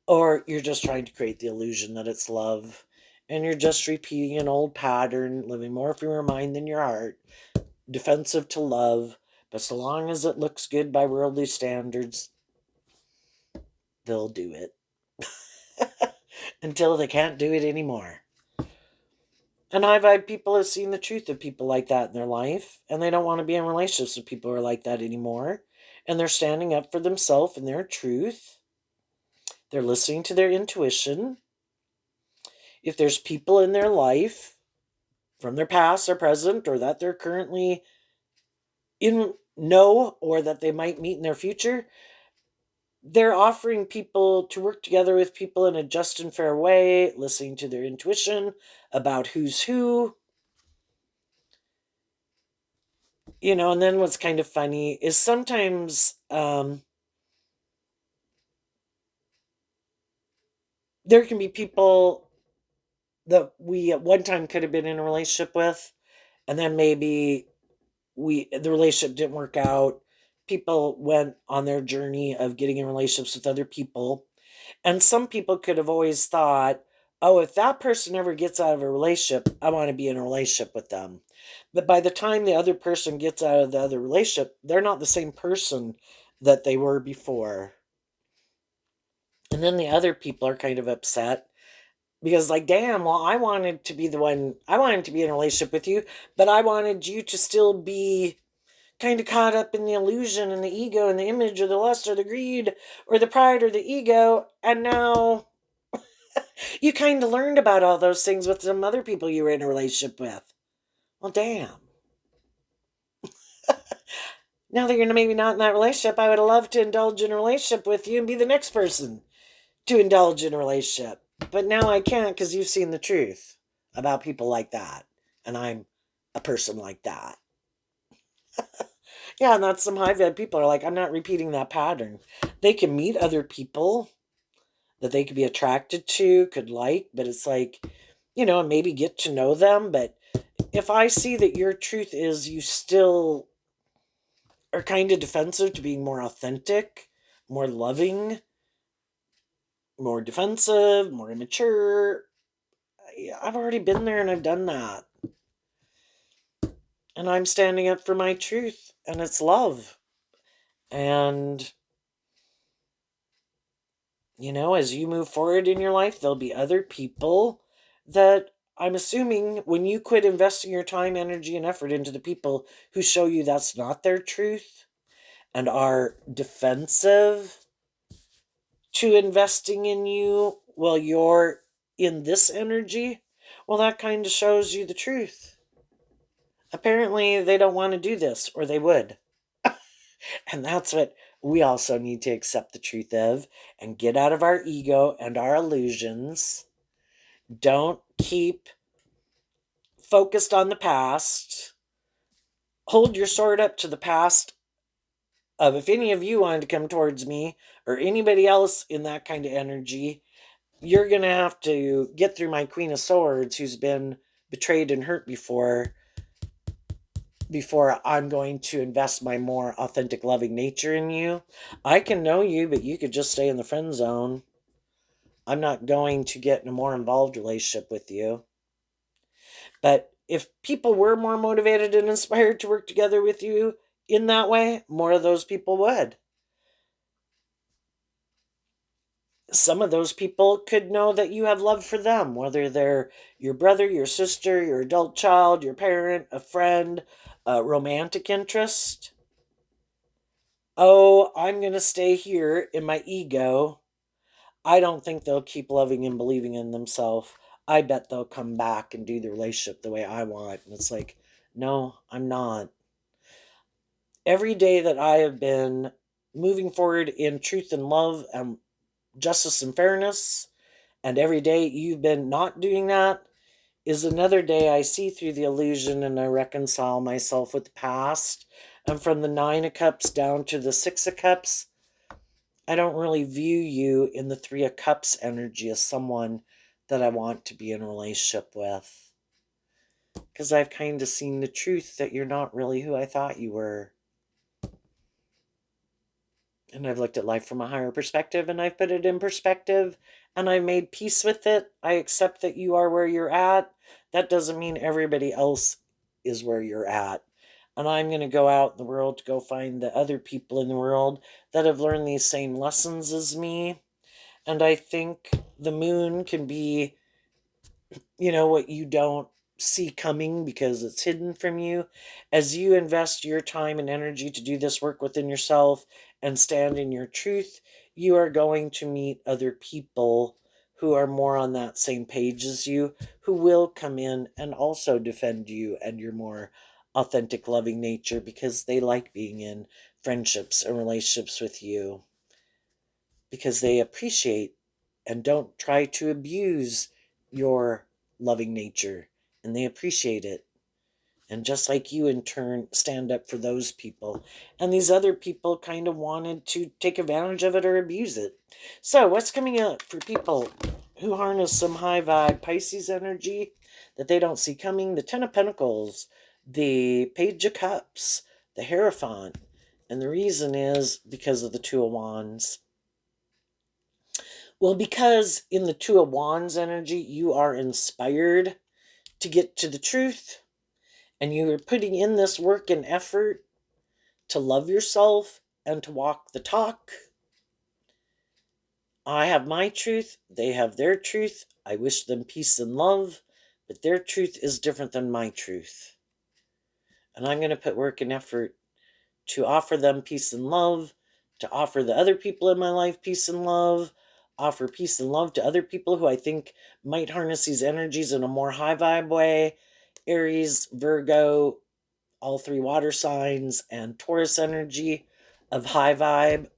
or you're just trying to create the illusion that it's love, and you're just repeating an old pattern, living more from your mind than your heart, defensive to love. But so long as it looks good by worldly standards, they'll do it until they can't do it anymore. And high vibe people have seen the truth of people like that in their life, and they don't want to be in relationships with people who are like that anymore. And they're standing up for themselves and their truth. They're listening to their intuition. If there's people in their life from their past or present, or that they're currently in know, or that they might meet in their future, they're offering people to work together with people in a just and fair way, listening to their intuition about who's who. And then what's kind of funny is sometimes there can be people that we at one time could have been in a relationship with, and then maybe the relationship didn't work out. People went on their journey of getting in relationships with other people, and some people could have always thought, oh, if that person ever gets out of a relationship, I want to be in a relationship with them. But by the time the other person gets out of the other relationship, they're not the same person that they were before. And then the other people are kind of upset because, like, damn, well, I wanted to be in a relationship with you, but I wanted you to still be kind of caught up in the illusion and the ego and the image or the lust or the greed or the pride or the ego. And now you kind of learned about all those things with some other people you were in a relationship with. Well, damn. Now that you're maybe not in that relationship, I would love to indulge in a relationship with you and be the next person to indulge in a relationship. But now I can't because you've seen the truth about people like that. And I'm a person like that. Yeah, and that's some high vibe people are like, I'm not repeating that pattern. They can meet other people that they could be attracted to, could like, but it's like, and maybe get to know them. But if I see that your truth is you still are kind of defensive to being more authentic, more loving, more defensive, more immature, I've already been there and I've done that. And I'm standing up for my truth, and it's love. And, as you move forward in your life, there'll be other people that I'm assuming when you quit investing your time, energy, and effort into the people who show you that's not their truth and are defensive to investing in you while you're in this energy, well, that kind of shows you the truth. Apparently, they don't want to do this, or they would. And that's what we also need to accept the truth of and get out of our ego and our illusions. Don't keep focused on the past. Hold your sword up to the past of if any of you wanted to come towards me or anybody else in that kind of energy, you're going to have to get through my Queen of Swords who's been betrayed and hurt before I'm going to invest my more authentic, loving nature in you. I can know you, but you could just stay in the friend zone. I'm not going to get in a more involved relationship with you. But if people were more motivated and inspired to work together with you in that way, more of those people would. Some of those people could know that you have love for them, whether they're your brother, your sister, your adult child, your parent, a friend, a romantic interest. Oh, I'm going to stay here in my ego. I don't think they'll keep loving and believing in themselves. I bet they'll come back and do the relationship the way I want. And it's like, no, I'm not. Every day that I have been moving forward in truth and love and justice and fairness, and every day you've been not doing that, is another day I see through the illusion and I reconcile myself with the past. And from the Nine of Cups down to the Six of Cups, I don't really view you in the Three of Cups energy as someone that I want to be in a relationship with. Because I've kind of seen the truth that you're not really who I thought you were. And I've looked at life from a higher perspective and I've put it in perspective and I made peace with it. I accept that you are where you're at. That doesn't mean everybody else is where you're at. And I'm going to go out in the world to go find the other people in the world that have learned these same lessons as me. And I think the moon can be, what you don't see coming because it's hidden from you. As you invest your time and energy to do this work within yourself and stand in your truth, you are going to meet other people who are more on that same page as you, who will come in and also defend you and your more authentic, loving nature because they like being in friendships and relationships with you because they appreciate and don't try to abuse your loving nature and they appreciate it. And just like you, in turn, stand up for those people. And these other people kind of wanted to take advantage of it or abuse it. So, what's coming up for people who harness some high vibe Pisces energy that they don't see coming? The Ten of Pentacles, the Page of Cups, the Hierophant. And the reason is because of the Two of Wands. Well, because in the Two of Wands energy, you are inspired to get to the truth and you are putting in this work and effort to love yourself and to walk the talk. I have my truth, they have their truth. I wish them peace and love, but their truth is different than my truth. And I'm going to put work and effort to offer them peace and love, to offer the other people in my life peace and love, offer peace and love to other people who I think might harness these energies in a more high vibe way. Aries, Virgo, all three water signs, and Taurus energy of high vibe.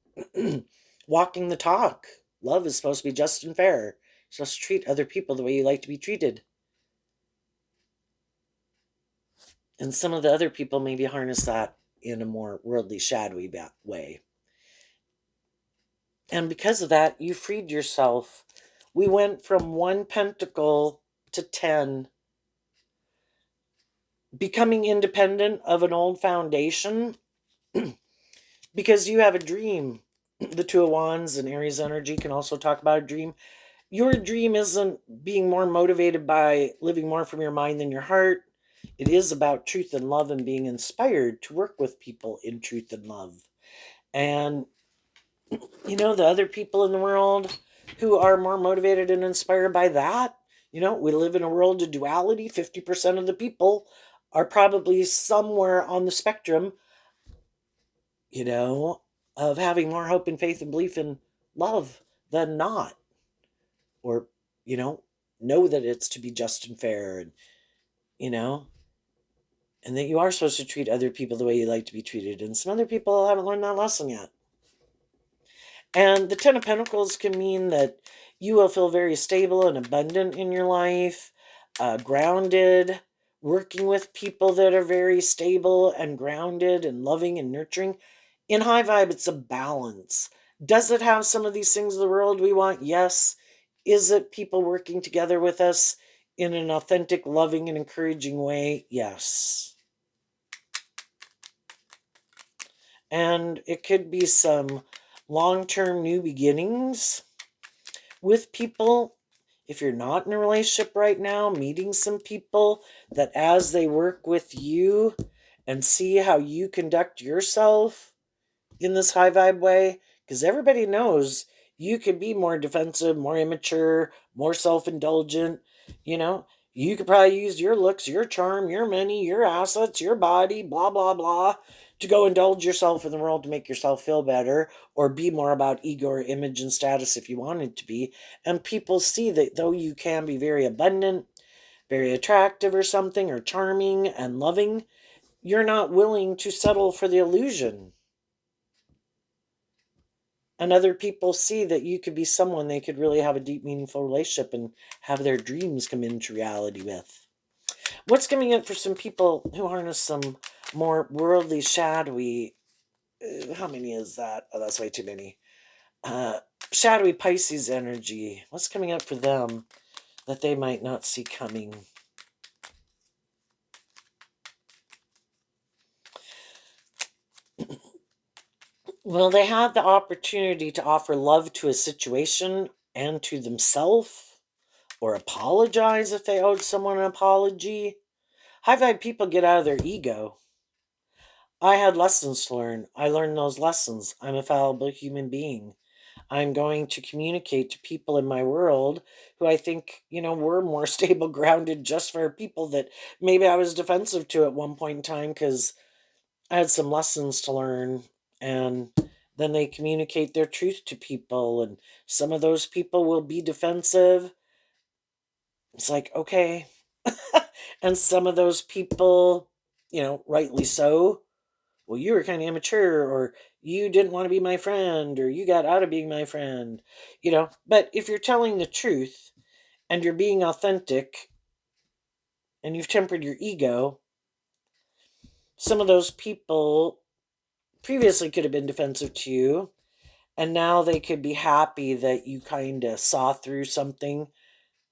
Walking the talk. Love is supposed to be just and fair. supposed to treat other people the way you like to be treated. And some of the other people maybe harness that in a more worldly, shadowy way. And because of that, you freed yourself. We went from one pentacle to 10, becoming independent of an old foundation because you have a dream. The Two of Wands and Aries energy can also talk about a dream. Your dream isn't being more motivated by living more from your mind than your heart. It is about truth and love and being inspired to work with people in truth and love. And, the other people in the world who are more motivated and inspired by that, we live in a world of duality. 50% of the people are probably somewhere on the spectrum, you know, of having more hope and faith and belief in love than not. Or, know that it's to be just and fair, and, you know, and that you are supposed to treat other people the way you like to be treated. And some other people haven't learned that lesson yet. And the Ten of Pentacles can mean that you will feel very stable and abundant in your life, grounded, working with people that are very stable and grounded and loving and nurturing. In high vibe, it's a balance. Does it have some of these things of the world we want? Yes. Is it people working together with us in an authentic, loving, and encouraging way? Yes. And it could be some long-term new beginnings with people. If you're not in a relationship right now, meeting some people that as they work with you and see how you conduct yourself in this high vibe way, because everybody knows you could be more defensive, more immature, more self-indulgent. you know you could probably use your looks, your charm, your money, your assets, your body, blah blah blah, to go indulge yourself in the world to make yourself feel better, or be more about ego or image and status if you wanted to be. And people see that though you can be very abundant, very attractive or something, or charming and loving, you're not willing to settle for the illusion. And other people see that you could be someone they could really have a deep, meaningful relationship and have their dreams come into reality with. What's coming up for some people who harness some more worldly, shadowy, how many is that? Oh, that's way too many. Uh, Shadowy Pisces energy. What's coming up for them that they might not see coming? Well, they had the opportunity to offer love to a situation and to themselves, or apologize if they owed someone an apology. High vibe people get out of their ego. I had lessons to learn. I learned those lessons. I'm a fallible human being. I'm going to communicate to people in my world who I think, were more stable, grounded, just fair people that maybe I was defensive to at one point in time because I had some lessons to learn. And then they communicate their truth to people. And some of those people will be defensive. It's like, okay. And some of those people, rightly so, well, you were kind of immature, or you didn't want to be my friend, or you got out of being my friend, But if you're telling the truth and you're being authentic and you've tempered your ego, some of those people previously could have been defensive to you, and now they could be happy that you kind of saw through something,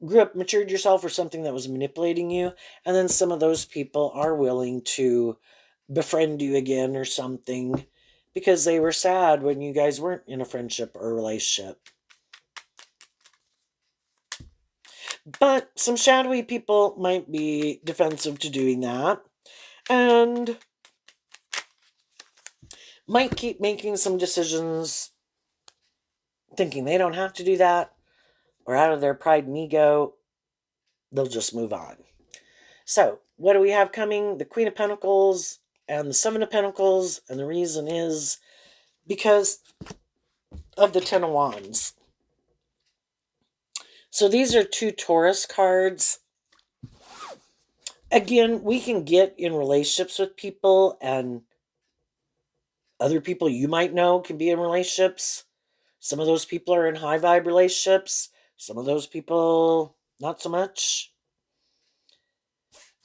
grew up, matured yourself, or something that was manipulating you. And then some of those people are willing to befriend you again or something because they were sad when you guys weren't in a friendship or a relationship. But some shadowy people might be defensive to doing that and might keep making some decisions thinking they don't have to do that, or out of their pride and ego, they'll just move on. So, what do we have coming? The Queen of Pentacles and the Seven of Pentacles, and the reason is because of the Ten of Wands. So these are two Taurus cards. Again, we can get in relationships with people, and other people you might know can be in relationships. Some of those people are in high vibe relationships. Some of those people, not so much.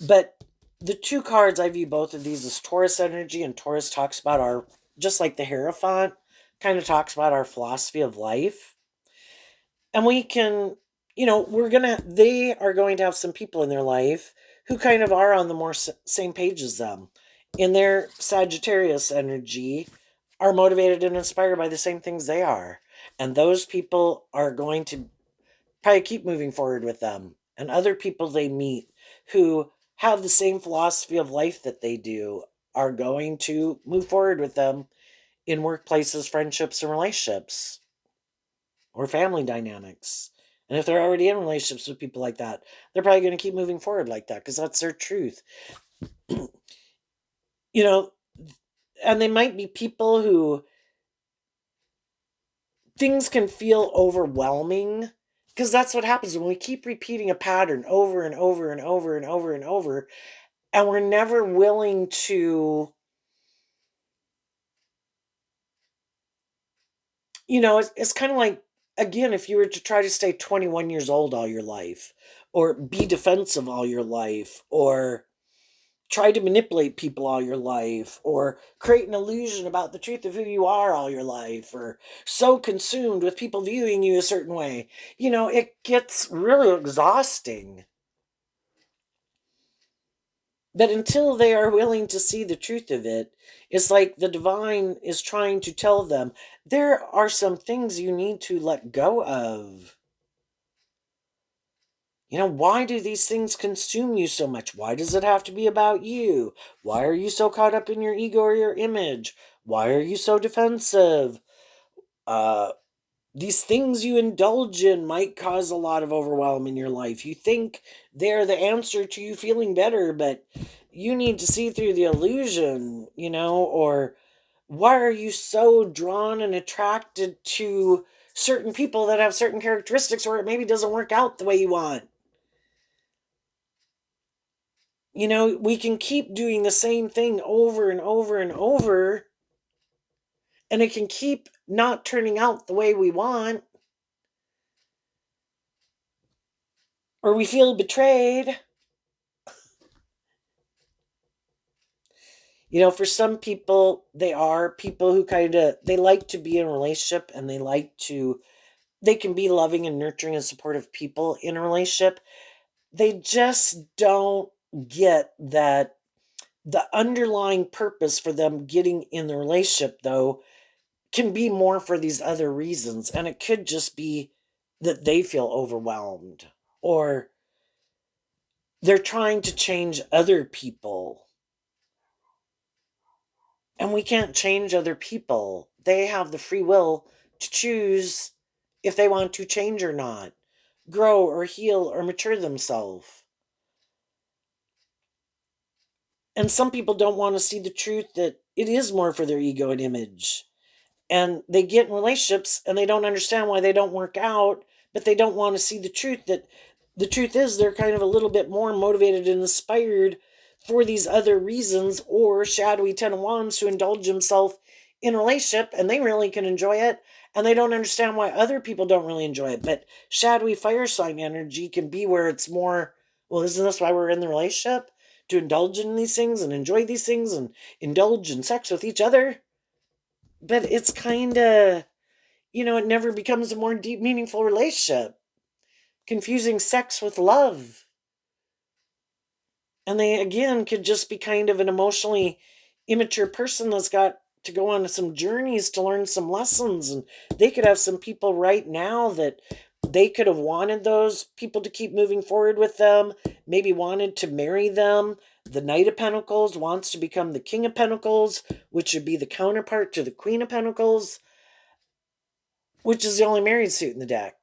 But the two cards, I view both of these as Taurus energy, and Taurus talks about our, just like the Hierophant, kind of talks about our philosophy of life. And we can, they are going to have some people in their life who kind of are on the more same page as them. In their Sagittarius energy, are motivated and inspired by the same things they are. And those people are going to probably keep moving forward with them. And other people they meet who have the same philosophy of life that they do are going to move forward with them in workplaces, friendships, and relationships or family dynamics. And if they're already in relationships with people like that, they're probably going to keep moving forward like that because that's their truth. you know, and they might be people who things can feel overwhelming because that's what happens when we keep repeating a pattern over and over and over and over and over, and we're never willing to, it's kind of like, again, if you were to try to stay 21 years old all your life, or be defensive all your life, or try to manipulate people all your life, or create an illusion about the truth of who you are all your life, or so consumed with people viewing you a certain way, it gets really exhausting. But until they are willing to see the truth of it, it's like the divine is trying to tell them there are some things you need to let go of. Why do these things consume you so much? Why does it have to be about you? Why are you so caught up in your ego or your image? Why are you so defensive? Uh, these things you indulge in might cause a lot of overwhelm in your life. You think they're the answer to you feeling better, but you need to see through the illusion, or why are you so drawn and attracted to certain people that have certain characteristics where it maybe doesn't work out the way you want? We can keep doing the same thing over and over and over, and it can keep not turning out the way we want, or we feel betrayed. For some people, they are people who they like to be in a relationship, and they can be loving and nurturing and supportive people in a relationship. They just don't get that the underlying purpose for them getting in the relationship, though, can be more for these other reasons. And it could just be that they feel overwhelmed, or they're trying to change other people. And we can't change other people. They have the free will to choose if they want to change or not, grow or heal or mature themselves. And some people don't want to see the truth that it is more for their ego and image. And they get in relationships and they don't understand why they don't work out, but they don't want to see the truth that the truth is they're kind of a little bit more motivated and inspired for these other reasons, or shadowy 10 of wands to indulge himself in a relationship and they really can enjoy it, and they don't understand why other people don't really enjoy it. But shadowy fire sign energy can be where it's more, well, isn't this why we're in the relationship, to indulge in these things and enjoy these things and indulge in sex with each other? But it's kind of, it never becomes a more deep, meaningful relationship. Confusing sex with love. And they, again, could just be kind of an emotionally immature person that's got to go on some journeys to learn some lessons. And they could have some people right now that they could have wanted those people to keep moving forward with them, maybe wanted to marry them. The Knight of Pentacles wants to become the King of Pentacles, which would be the counterpart to the Queen of Pentacles, which is the only married suit in the deck.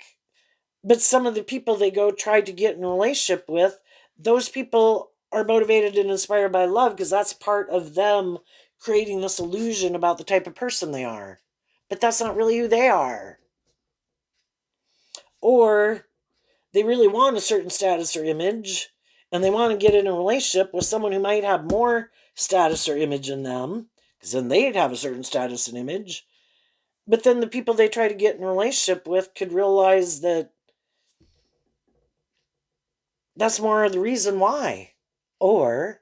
But some of the people they go try to get in a relationship with, those people are motivated and inspired by love because that's part of them creating this illusion about the type of person they are. But that's not really who they are. Or they really want a certain status or image, and they want to get in a relationship with someone who might have more status or image in them, because then they'd have a certain status and image. But then the people they try to get in a relationship with could realize that That's more of the reason why. Or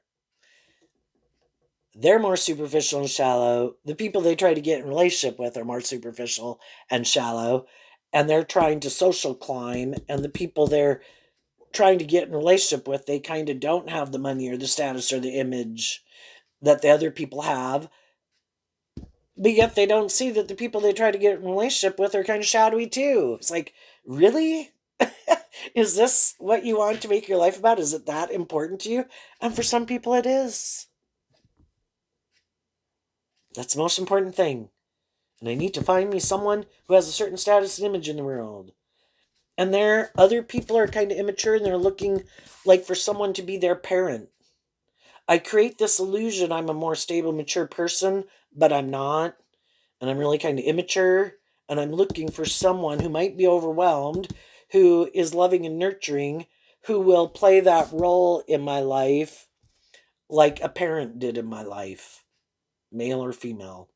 they're more superficial and shallow. The people they try to get in relationship with are more superficial and shallow, and they're trying to social climb, and the people they're trying to get in relationship with, they kind of don't have the money or the status or the image that the other people have, but yet they don't see that the people they try to get in relationship with are kind of shadowy too. It's like, really? Is this what you want to make your life about? Is it that important to you? And for some people it is. That's the most important thing. And I need to find me someone who has a certain status and image in the world. And there, other people are kind of immature and they're looking like for someone to be their parent. I create this illusion I'm a more stable, mature person, but I'm not. And I'm really kind of immature. And I'm looking for someone who might be overwhelmed, who is loving and nurturing, who will play that role in my life like a parent did in my life, male or female.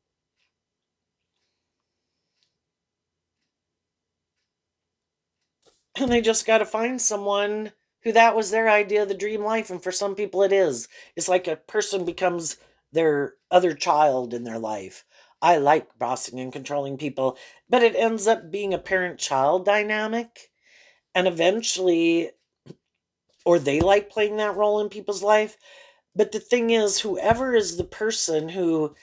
And they just got to find someone who that was their idea of the dream life. And for some people, it is. It's like a person becomes their other child in their life. I like bossing and controlling people, but it ends up being a parent child dynamic. And eventually, or they like playing that role in people's life. But the thing is, whoever is the person who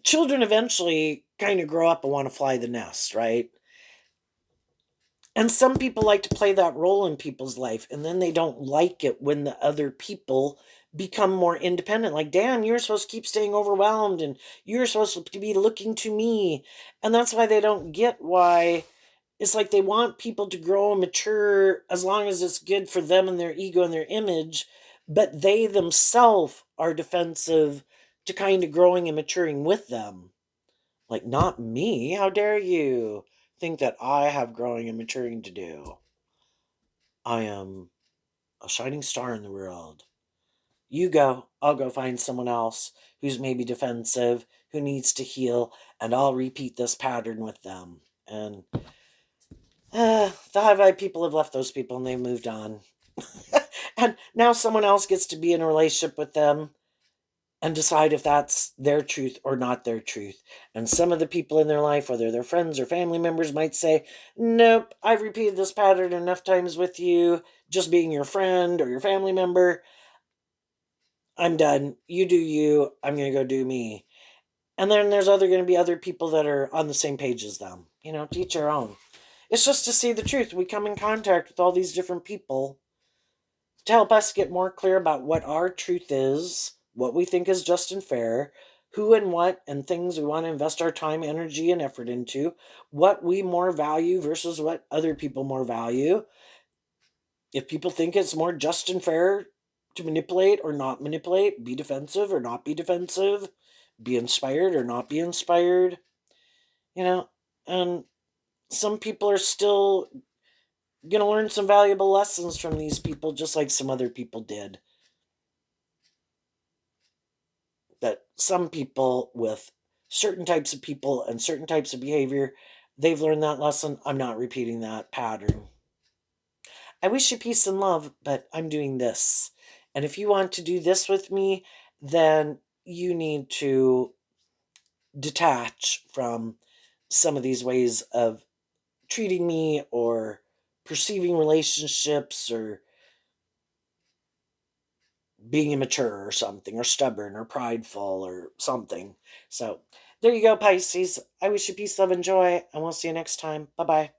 children eventually kind of grow up and want to fly the nest, right? And some people like to play that role in people's life, and then they don't like it when the other people become more independent. Like, damn, you're supposed to keep staying overwhelmed, and you're supposed to be looking to me. And that's why they don't get why it's like they want people to grow and mature as long as it's good for them and their ego and their image, but they themselves are defensive to kind of growing and maturing with them. Like, not me. How dare you think that I have growing and maturing to do? I am a shining star in the world. You go. I'll go find someone else who's maybe defensive, who needs to heal, and I'll repeat this pattern with them. And the high vibe people have left those people and they've moved on. And now someone else gets to be in a relationship with them and decide if that's their truth or not their truth. And some of the people in their life, whether they're friends or family members, might say, nope, I've repeated this pattern enough times with you, just being your friend or your family member. I'm done. You do you. I'm going to go do me. And then there's going to be other people that are on the same page as them. You know, to each their own. It's just to see the truth. We come in contact with all these different people to help us get more clear about what our truth is, what we think is just and fair, who and what and things we want to invest our time, energy, and effort into, what we more value versus what other people more value. If people think it's more just and fair to manipulate or not manipulate, be defensive or not be defensive, be inspired or not be inspired, you know, and some people are still going to learn some valuable lessons from these people, just like some other people did. That some people with certain types of people and certain types of behavior, they've learned that lesson. I'm not repeating that pattern. I wish you peace and love, but I'm doing this. And if you want to do this with me, then you need to detach from some of these ways of treating me or perceiving relationships or being immature or something, or stubborn or prideful or something. So there you go, Pisces. I wish you peace, love, and joy, and we'll see you next time. Bye bye.